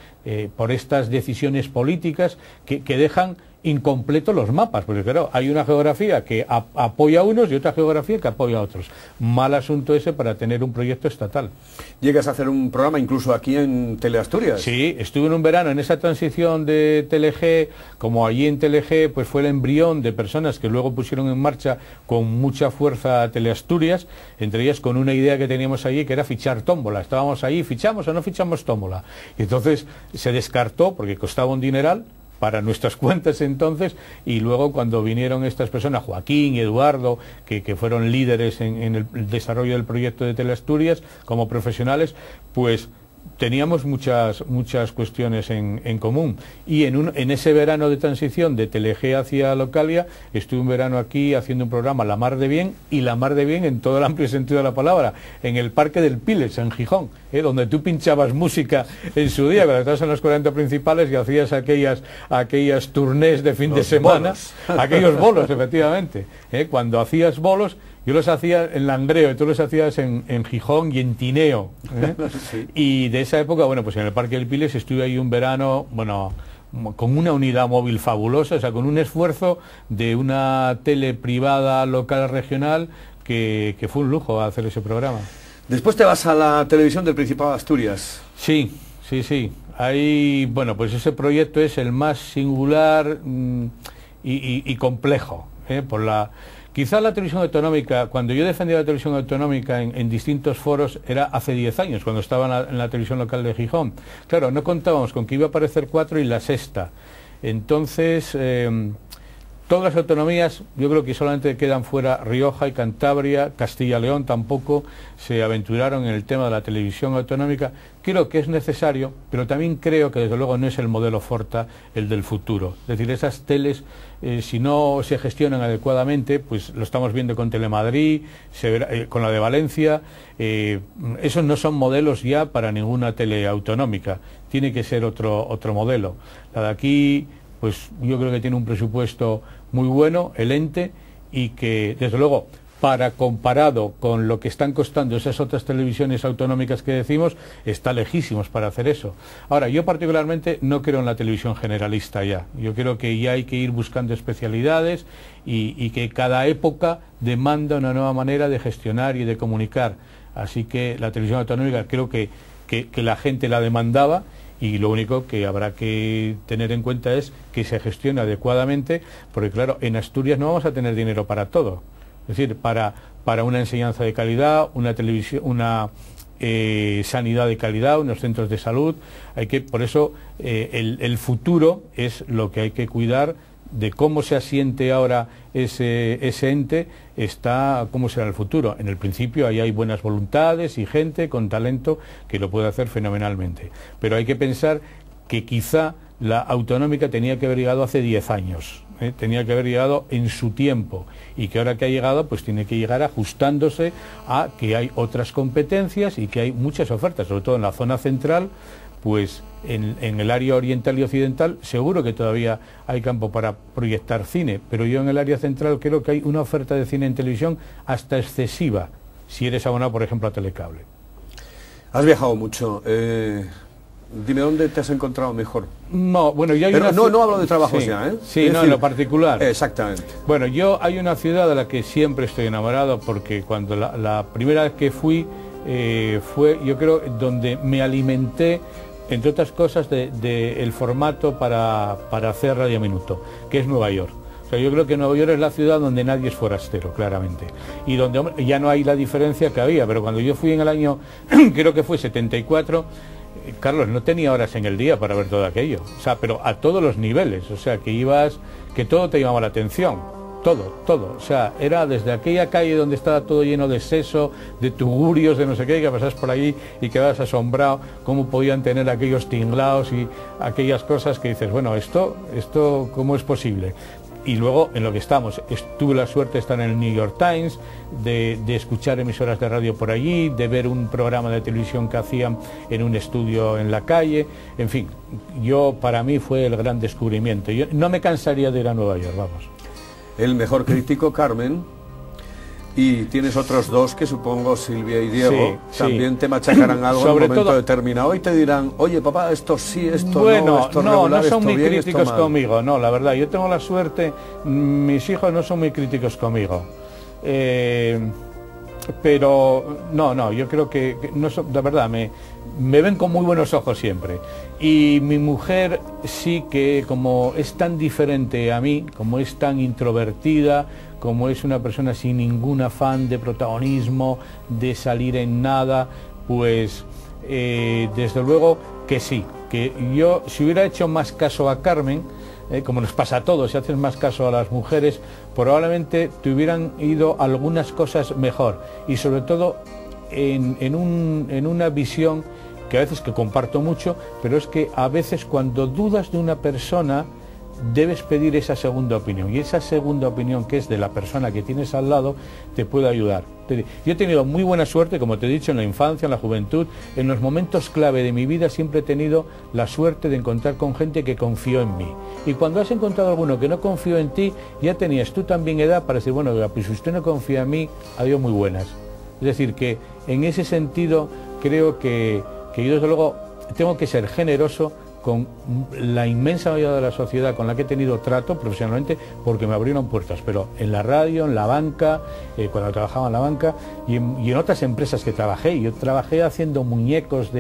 por estas decisiones políticas que dejan incompletos los mapas, porque claro, hay una geografía que apoya a unos y otra geografía que apoya a otros. Mal asunto ese para tener un proyecto estatal. ¿Llegas a hacer un programa incluso aquí en Teleasturias? Sí, estuve en un verano en esa transición de TLG, como allí en TLG pues fue el embrión de personas que luego pusieron en marcha con mucha fuerza Teleasturias, entre ellas con una idea que teníamos allí que era fichar tómbola. Estábamos ahí, ¿fichamos o no fichamos tómbola? Y entonces se descartó porque costaba un dineral para nuestras cuentas entonces, y luego cuando vinieron estas personas, Joaquín y Eduardo, que fueron líderes en el desarrollo del proyecto de Teleasturias como profesionales, pues teníamos muchas cuestiones en común. Y en ese verano de transición de TLG hacia Localia, estuve un verano aquí haciendo un programa La Mar de Bien, y La Mar de Bien en todo el amplio sentido de la palabra, en el Parque del Piles, en Gijón, donde tú pinchabas música en su día, cuando estabas en los 40 principales y hacías aquellas turnés de fin de semana, aquellos bolos, efectivamente. Cuando hacías bolos, yo los hacía en Langreo y tú los hacías en Gijón y en Tineo. Sí. Y de esa época, bueno, pues en el Parque del Piles estuve ahí un verano, bueno, con una unidad móvil fabulosa, o sea, con un esfuerzo de una tele privada local regional que fue un lujo hacer ese programa. Después te vas a la televisión del Principado de Asturias. Sí. Ahí, bueno, pues ese proyecto es el más singular y complejo, Quizá la televisión autonómica, cuando yo defendía la televisión autonómica en distintos foros, era hace 10 años, cuando estaba en la televisión local de Gijón. Claro, no contábamos con que iba a aparecer 4 y la sexta. Entonces, todas las autonomías, yo creo que solamente quedan fuera Rioja y Cantabria, Castilla y León tampoco se aventuraron en el tema de la televisión autonómica. Creo que es necesario, pero también creo que desde luego no es el modelo Forta el del futuro. Es decir, esas teles, si no se gestionan adecuadamente, pues lo estamos viendo con Telemadrid, con la de Valencia, esos no son modelos ya para ninguna tele autonómica, tiene que ser otro modelo. La de aquí, pues yo creo que tiene un presupuesto muy bueno, el ente, y que desde luego comparado con lo que están costando esas otras televisiones autonómicas que decimos, está lejísimos para hacer eso. Ahora, yo particularmente no creo en la televisión generalista ya. Yo creo que ya hay que ir buscando especialidades y que cada época demanda una nueva manera de gestionar y de comunicar. Así que la televisión autonómica creo que la gente la demandaba, y lo único que habrá que tener en cuenta es que se gestione adecuadamente, porque claro, en Asturias no vamos a tener dinero para todo. Es decir, para una enseñanza de calidad, una televisión, una sanidad de calidad, unos centros de salud, por eso el futuro es lo que hay que cuidar, de cómo se asiente ahora ese ente, cómo será el futuro. En el principio ahí hay buenas voluntades y gente con talento que lo puede hacer fenomenalmente, pero hay que pensar que quizá la autonómica tenía que haber llegado hace 10 años, tenía que haber llegado en su tiempo, y que ahora que ha llegado pues tiene que llegar ajustándose a que hay otras competencias y que hay muchas ofertas, sobre todo en la zona central. Pues en el área oriental y occidental seguro que todavía hay campo para proyectar cine, pero yo en el área central creo que hay una oferta de cine en televisión hasta excesiva, si eres abonado, por ejemplo, a Telecable. Has viajado mucho. Dime, ¿dónde te has encontrado mejor? No, bueno, yo no hablo de trabajos ya, ¿eh? Sí, no, en lo particular. Exactamente. Bueno, hay una ciudad de la que siempre estoy enamorado, porque cuando la primera vez que fui, fue, yo creo, donde me alimenté, entre otras cosas, el formato para hacer Radio Minuto, que es Nueva York. O sea, yo creo que Nueva York es la ciudad donde nadie es forastero, claramente. Y donde, hombre, ya no hay la diferencia que había, pero cuando yo fui en el año, creo que fue 74, Carlos, no tenía horas en el día para ver todo aquello. O sea, pero a todos los niveles. O sea, que todo te llamaba la atención. Todo. O sea, era desde aquella calle donde estaba todo lleno de seso, de tugurios, de no sé qué, que pasas por allí y quedas asombrado cómo podían tener aquellos tinglaos y aquellas cosas que dices, bueno, esto ¿cómo es posible? Y luego, en lo que estamos, tuve la suerte de estar en el New York Times, de escuchar emisoras de radio por allí, de ver un programa de televisión que hacían en un estudio en la calle. En fin, para mí fue el gran descubrimiento. Yo no me cansaría de ir a Nueva York, vamos. El mejor crítico, Carmen, Y tienes otros dos que supongo, Silvia y Diego, sí, también sí. te machacarán algo en un momento todo, determinado y te dirán, oye papá, esto sí, esto bueno, no, esto regular, no son esto muy bien, críticos esto mal. conmigo, no, la verdad, yo tengo la suerte, mis hijos no son muy críticos conmigo. Pero no, yo creo que no son, de verdad, me ven con muy buenos ojos siempre. Y mi mujer sí que, como es tan diferente a mí, como es tan introvertida, como es una persona sin ningún afán de protagonismo, de salir en nada, pues desde luego que sí, que yo si hubiera hecho más caso a Carmen, como nos pasa a todos, si haces más caso a las mujeres, probablemente te hubieran ido algunas cosas mejor, y sobre todo en una visión que a veces que comparto mucho, pero es que a veces cuando dudas de una persona debes pedir esa segunda opinión, y esa segunda opinión, que es de la persona que tienes al lado, te puede ayudar. Yo he tenido muy buena suerte, como te he dicho, en la infancia, en la juventud, en los momentos clave de mi vida siempre he tenido la suerte de encontrar con gente que confió en mí. Y cuando has encontrado alguno que no confió en ti, ya tenías tú también edad para decir, bueno, pues si usted no confía en mí, adiós muy buenas. Es decir, que en ese sentido creo que yo desde luego tengo que ser generoso con la inmensa mayoría de la sociedad con la que he tenido trato profesionalmente, porque me abrieron puertas, pero en la radio, en la banca, cuando trabajaba en la banca y en otras empresas que trabajé. Yo trabajé haciendo muñecos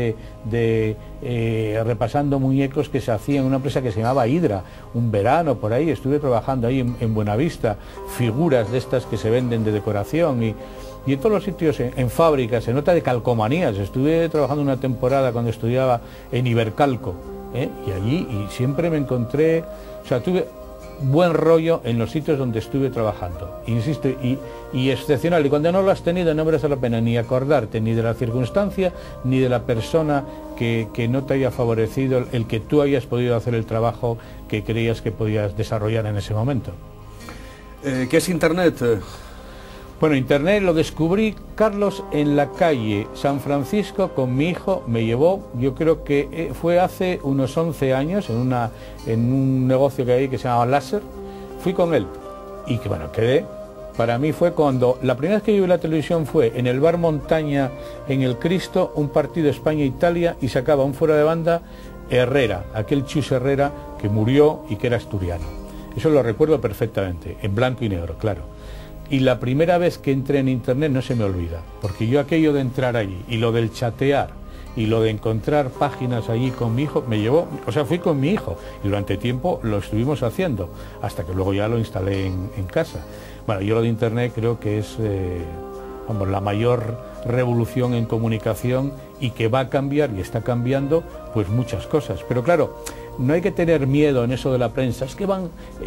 repasando muñecos que se hacían en una empresa que se llamaba Hidra. Un verano por ahí estuve trabajando ahí en Buenavista, figuras de estas que se venden de decoración y en todos los sitios, en fábricas, en nota de calcomanías. Estuve trabajando una temporada cuando estudiaba en Ibercalco, y allí y siempre me encontré, o sea, tuve buen rollo en los sitios donde estuve trabajando, insisto, y excepcional. Y cuando no lo has tenido, no merece la pena ni acordarte ni de la circunstancia ni de la persona que no te haya favorecido el que tú hayas podido hacer el trabajo que creías que podías desarrollar en ese momento. ¿Qué es Internet? Bueno, Internet lo descubrí, Carlos, en la calle San Francisco con mi hijo. Me llevó, yo creo que fue hace unos 11 años, en un negocio que hay que se llama Láser. Fui con él y que bueno, quedé. Para mí fue cuando, la primera vez que yo vi la televisión fue en el bar Montaña, en el Cristo, un partido España-Italia, y sacaba un fuera de banda Herrera, aquel Chus Herrera que murió y que era asturiano. Eso lo recuerdo perfectamente, en blanco y negro, claro. Y la primera vez que entré en Internet no se me olvida, porque yo aquello de entrar allí y lo del chatear y lo de encontrar páginas allí con mi hijo, me llevó, o sea, fui con mi hijo y durante tiempo lo estuvimos haciendo, hasta que luego ya lo instalé en casa. Bueno, yo lo de Internet creo que es la mayor revolución en comunicación y que va a cambiar y está cambiando pues muchas cosas. Pero claro, no hay que tener miedo en eso de la prensa. Es que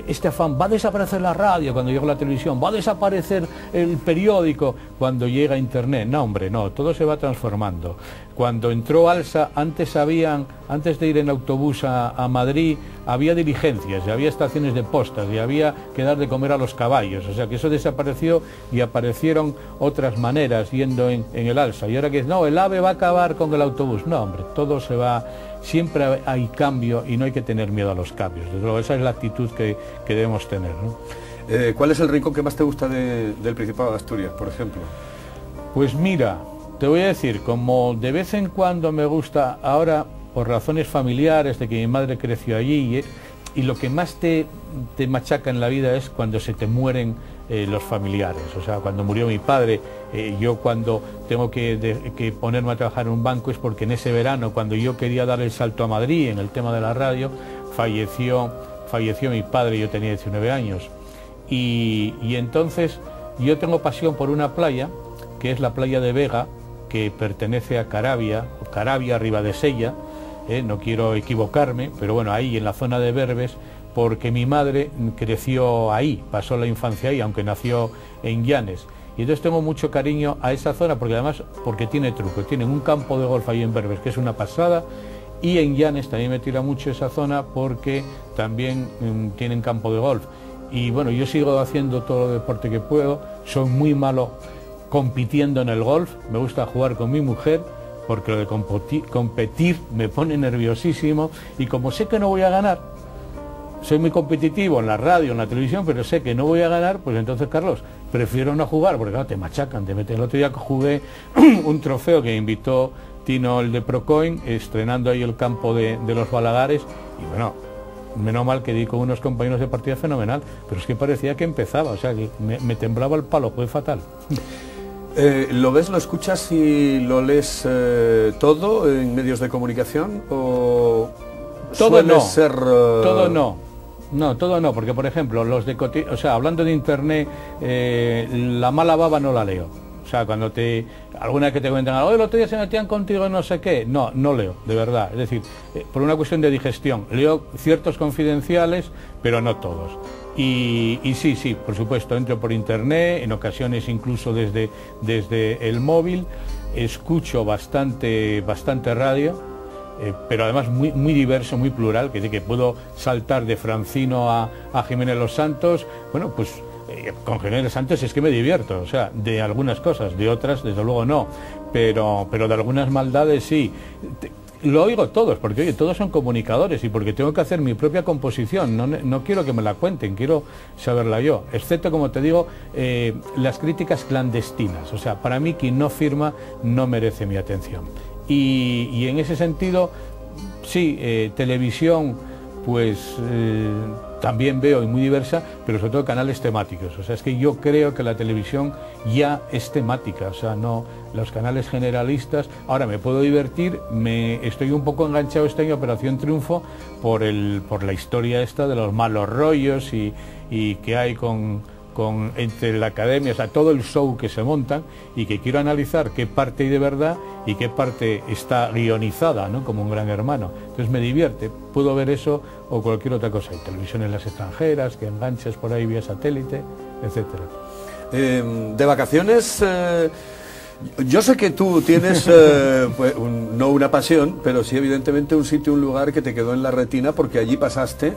este afán, va a desaparecer la radio cuando llega la televisión, va a desaparecer el periódico cuando llega Internet. No, hombre, no, todo se va transformando. Cuando entró Alsa, antes de ir en autobús a Madrid, había diligencias, y había estaciones de postas, y había que dar de comer a los caballos. O sea que eso desapareció y aparecieron otras maneras yendo en el Alsa. Y ahora que no, el AVE va a acabar con el autobús. No, hombre, todo se va. Siempre hay cambio y no hay que tener miedo a los cambios. Desde luego, esa es la actitud que debemos tener, ¿no? ¿Cuál es el rincón que más te gusta del Principado de Asturias, por ejemplo? Pues mira, te voy a decir, como de vez en cuando me gusta, ahora por razones familiares, de que mi madre creció allí, y lo que más te machaca en la vida es cuando se te mueren los familiares. O sea, cuando murió mi padre, yo cuando tengo que ponerme a trabajar en un banco es porque en ese verano, cuando yo quería dar el salto a Madrid en el tema de la radio, falleció mi padre, yo tenía 19 años. Y entonces yo tengo pasión por una playa, que es la playa de Vega, que pertenece a Caravia Ribadesella, no quiero equivocarme, pero bueno, ahí en la zona de Berbes, porque mi madre creció ahí, pasó la infancia ahí, aunque nació en Llanes. Y entonces tengo mucho cariño a esa zona, porque tiene truco, tienen un campo de golf ahí en Berbes, que es una pasada, y en Llanes también me tira mucho esa zona, porque también tienen campo de golf. Y bueno, yo sigo haciendo todo el deporte que puedo, soy muy malo compitiendo en el golf, me gusta jugar con mi mujer, porque lo de competir me pone nerviosísimo, y como sé que no voy a ganar, soy muy competitivo en la radio, en la televisión, pero sé que no voy a ganar, pues entonces, Carlos, prefiero no jugar, porque claro, te machacan, te meten. El otro día jugué un trofeo que invitó Tino, el de Procoin, estrenando ahí el campo de los Balagares, y bueno, menos mal que di con unos compañeros de partida fenomenal, pero es que parecía que empezaba, o sea, que me temblaba el palo, fue fatal. ¿Lo ves, lo escuchas y lo lees todo en medios de comunicación? ¿O todo no, ser, todo no? No, todo no, porque por ejemplo, o sea, hablando de internet, la mala baba no la leo. O sea, cuando alguna vez que te cuentan, hoy el otro día se metían contigo y no sé qué, no leo, de verdad. Es decir, por una cuestión de digestión, leo ciertos confidenciales, pero no todos. Y sí, por supuesto, entro por internet, en ocasiones incluso desde el móvil, escucho bastante radio, pero además muy diverso, muy plural, que puedo saltar de Francino a Jiménez Los Santos. Bueno, pues con Jiménez Los Santos es que me divierto, o sea, de algunas cosas, de otras desde luego no, pero de algunas maldades sí. Lo oigo todos, porque oye, todos son comunicadores y porque tengo que hacer mi propia composición, no quiero que me la cuenten, quiero saberla yo, excepto, como te digo, las críticas clandestinas. O sea, para mí quien no firma no merece mi atención. Y en ese sentido, sí, televisión, pues también veo y muy diversa, pero sobre todo canales temáticos. O sea, es que yo creo que la televisión ya es temática, o sea, no los canales generalistas. Ahora me puedo divertir, estoy un poco enganchado este año a Operación Triunfo por la historia esta de los malos rollos y que hay entre la academia, o sea, todo el show que se montan, y que quiero analizar qué parte hay de verdad y qué parte está guionizada, ¿no?, como un Gran Hermano. Entonces me divierte, puedo ver eso o cualquier otra cosa. Hay televisiones las extranjeras que enganchas por ahí vía satélite, etcétera. De vacaciones, yo sé que tú tienes pues, no una pasión, pero sí evidentemente un sitio, un lugar que te quedó en la retina, porque allí pasaste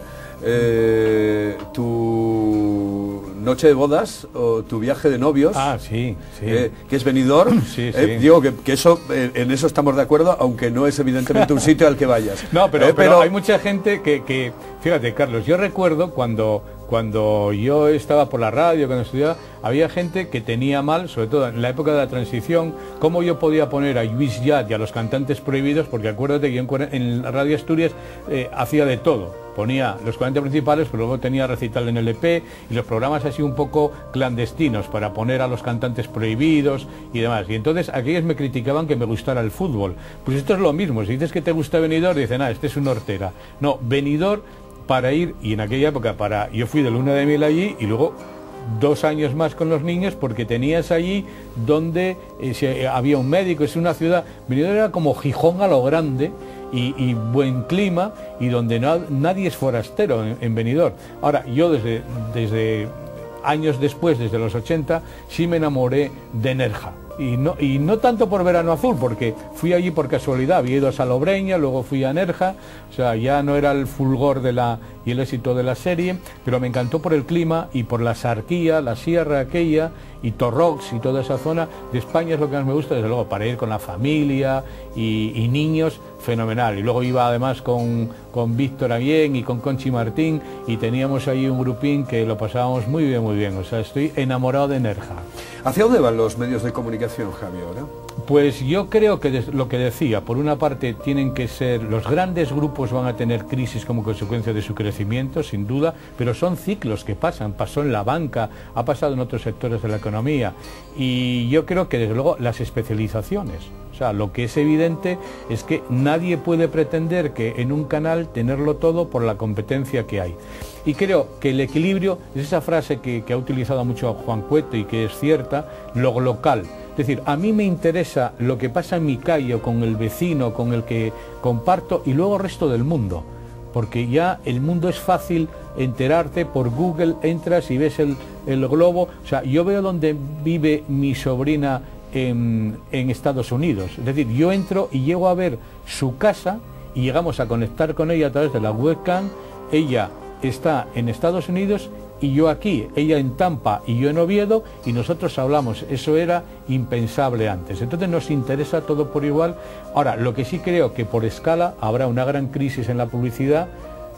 tu noche de bodas o tu viaje de novios. Ah, sí. Que es Benidorm. Sí. Digo que eso, en eso estamos de acuerdo, aunque no es evidentemente un sitio al que vayas. No, pero hay mucha gente que fíjate, Carlos, yo recuerdo cuando yo estaba por la radio, cuando estudiaba, había gente que tenía mal, sobre todo en la época de la transición, cómo yo podía poner a Lluís Llach y a los Cantantes Prohibidos, porque acuérdate que yo en Radio Asturias hacía de todo. Ponía los 40 principales, pero luego tenía recital en el EP y los programas así un poco clandestinos para poner a los Cantantes Prohibidos y demás. Y entonces aquellos me criticaban que me gustara el fútbol. Pues esto es lo mismo, si dices que te gusta Benidorm, dicen, este es un hortera. No, Benidorm para ir, y en aquella época yo fui de luna de miel allí y luego 2 años más con los niños, porque tenías allí donde había un médico. Es una ciudad, Benidorm era como Gijón a lo grande, y buen clima, y donde nadie es forastero en Benidorm. Ahora, yo desde años después, desde los 80, sí me enamoré de Nerja. Y no tanto por Verano Azul, porque fui allí por casualidad, había ido a Salobreña, luego fui a Nerja, o sea, ya no era el fulgor y el éxito de la serie, pero me encantó por el clima y por la Sarquía, la sierra aquella, y Torrox y toda esa zona de España es lo que más me gusta, desde luego, para ir con la familia y niños, fenomenal. Y luego iba además con Víctor Aguien y con Conchi Martín, y teníamos ahí un grupín que lo pasábamos muy bien, o sea, estoy enamorado de Nerja. ¿Hacia dónde van los medios de comunicación, Javi, ahora? Pues yo creo que lo que decía, por una parte tienen que ser, los grandes grupos van a tener crisis como consecuencia de su crecimiento, sin duda, pero son ciclos que pasan, pasó en la banca, ha pasado en otros sectores de la economía, y yo creo que desde luego las especializaciones. O sea, lo que es evidente es que nadie puede pretender que en un canal tenerlo todo por la competencia que hay. Y creo que el equilibrio es esa frase que ha utilizado mucho Juan Cueto y que es cierta, lo local. Es decir, a mí me interesa lo que pasa en mi calle o con el vecino, con el que comparto, y luego el resto del mundo. Porque ya el mundo es fácil enterarte, por Google entras y ves el globo. O sea, yo veo dónde vive mi sobrina en Estados Unidos. Es decir, yo entro y llego a ver su casa y llegamos a conectar con ella a través de la webcam. Ella está en Estados Unidos y yo aquí, ella en Tampa y yo en Oviedo, y nosotros hablamos. Eso era impensable antes. Entonces nos interesa todo por igual. Ahora, lo que sí creo que por escala habrá una gran crisis en la publicidad,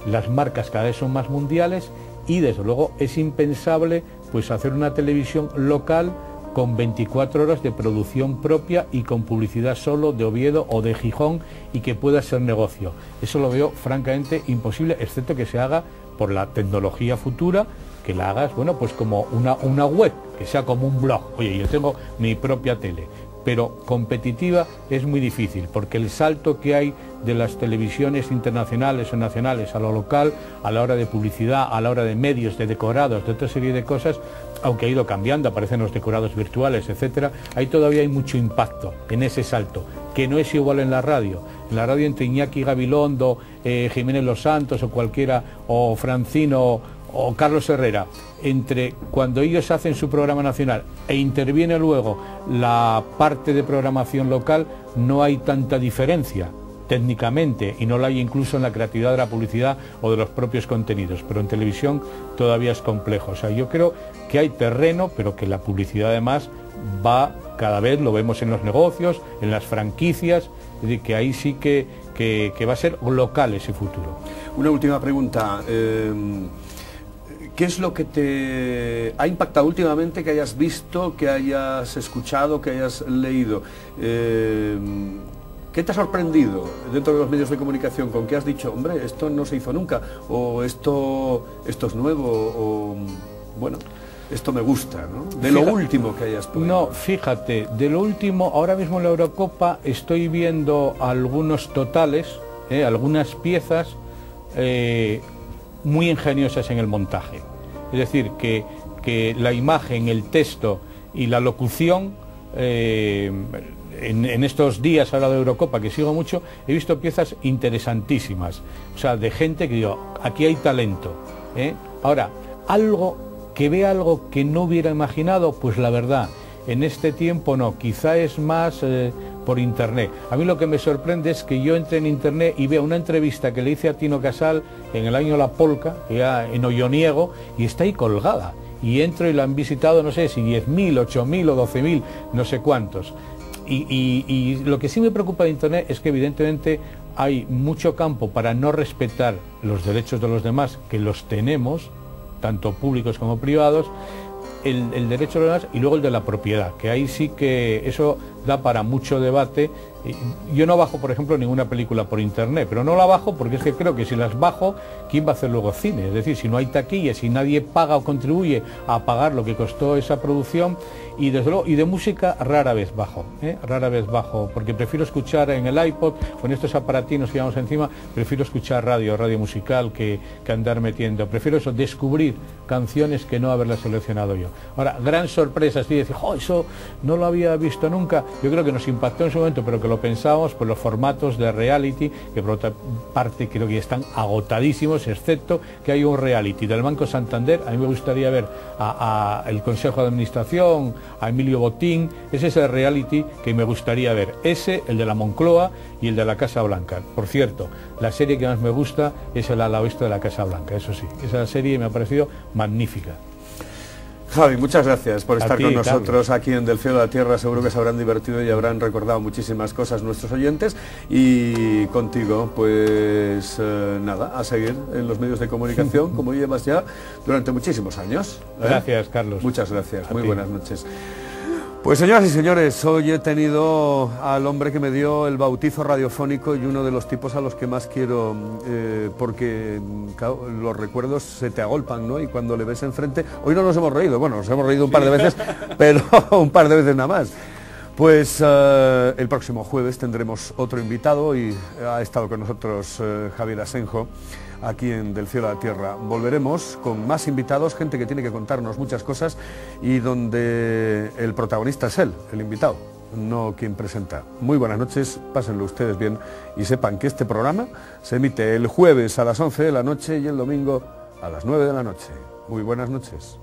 las marcas cada vez son más mundiales, y desde luego es impensable pues hacer una televisión local con 24 horas de producción propia y con publicidad solo de Oviedo o de Gijón y que pueda ser negocio. Eso lo veo francamente imposible, excepto que se haga por la tecnología futura, que la hagas, bueno, pues como una web, que sea como un blog. Oye, yo tengo mi propia tele, pero competitiva es muy difícil, porque el salto que hay de las televisiones internacionales o nacionales a lo local, a la hora de publicidad, a la hora de medios, de decorados, de otra serie de cosas, aunque ha ido cambiando, aparecen los decorados virtuales, etcétera, ahí todavía hay mucho impacto en ese salto, que no es igual en la radio. En la radio entre Iñaki Gabilondo, Jiménez Los Santos o cualquiera, o Francino o Carlos Herrera, entre cuando ellos hacen su programa nacional e interviene luego la parte de programación local, no hay tanta diferencia técnicamente, y no la hay incluso en la creatividad de la publicidad o de los propios contenidos, pero en televisión todavía es complejo. O sea, yo creo que hay terreno, pero que la publicidad además va, cada vez lo vemos en los negocios, en las franquicias, es decir, que ahí sí que va a ser local ese futuro. Una última pregunta. ¿Qué es lo que te ha impactado últimamente, que hayas visto, que hayas escuchado, que hayas leído? ¿Qué te ha sorprendido dentro de los medios de comunicación? ¿Con qué has dicho, hombre, esto no se hizo nunca? ¿O esto es nuevo? ¿O bueno, esto me gusta, ¿no? De lo último que hayas podido. No, fíjate, de lo último, ahora mismo en la Eurocopa estoy viendo algunos totales, algunas piezas muy ingeniosas en el montaje. Es decir, que la imagen, el texto y la locución, en estos días ahora de Eurocopa, que sigo mucho, he visto piezas interesantísimas. O sea, de gente que digo, aquí hay talento. Ahora, vea algo que no hubiera imaginado, pues la verdad, en este tiempo no, quizá es más por internet. A mí lo que me sorprende es que yo entre en internet y veo una entrevista que le hice a Tino Casal en el año La Polca, ya en Olloniego, y está ahí colgada. Y entro y la han visitado, no sé si 10.000, 8.000 o 12.000, no sé cuántos. Y lo que sí me preocupa de internet es que evidentemente hay mucho campo para no respetar los derechos de los demás, que los tenemos, tanto públicos como privados, el derecho de los demás y luego el de la propiedad, que ahí sí que eso da para mucho debate. Yo no bajo, por ejemplo, ninguna película por internet, pero no la bajo porque es que creo que si las bajo, ¿quién va a hacer luego cine? Es decir, si no hay taquilla, si nadie paga o contribuye a pagar lo que costó esa producción, y desde luego, y de música rara vez bajo, porque prefiero escuchar en el iPod, con estos aparatinos que llevamos encima, prefiero escuchar radio musical que andar metiendo, prefiero eso, descubrir canciones que no haberlas seleccionado yo. Ahora, gran sorpresa, estoy diciendo, ¡oh, eso no lo había visto nunca! Yo creo que nos impactó en su momento, pero que lo pensábamos por los formatos de reality, que por otra parte creo que están agotadísimos, excepto que hay un reality del Banco Santander. A mí me gustaría ver el Consejo de Administración, a Emilio Botín. Ese es el reality que me gustaría ver, ese, el de la Moncloa y el de la Casa Blanca. Por cierto, la serie que más me gusta es el ala oeste de la Casa Blanca, eso sí, esa serie me ha parecido magnífica. Javi, muchas gracias por estar con nosotros, Carlos, aquí en Del Cielo a la Tierra. Seguro que se habrán divertido y habrán recordado muchísimas cosas nuestros oyentes, y contigo, pues nada, a seguir en los medios de comunicación como llevas ya durante muchísimos años. Gracias, Carlos. Muchas gracias, muy buenas noches. Pues señoras y señores, hoy he tenido al hombre que me dio el bautizo radiofónico y uno de los tipos a los que más quiero, porque claro, los recuerdos se te agolpan, ¿no? Y cuando le ves enfrente, hoy no nos hemos reído, bueno, nos hemos reído un par de veces, pero un par de veces nada más. Pues el próximo jueves tendremos otro invitado y ha estado con nosotros Javier Asenjo, aquí en Del Cielo a la Tierra. Volveremos con más invitados, gente que tiene que contarnos muchas cosas y donde el protagonista es él, el invitado, no quien presenta. Muy buenas noches, pásenlo ustedes bien y sepan que este programa se emite el jueves a las 11 de la noche y el domingo a las 9 de la noche. Muy buenas noches.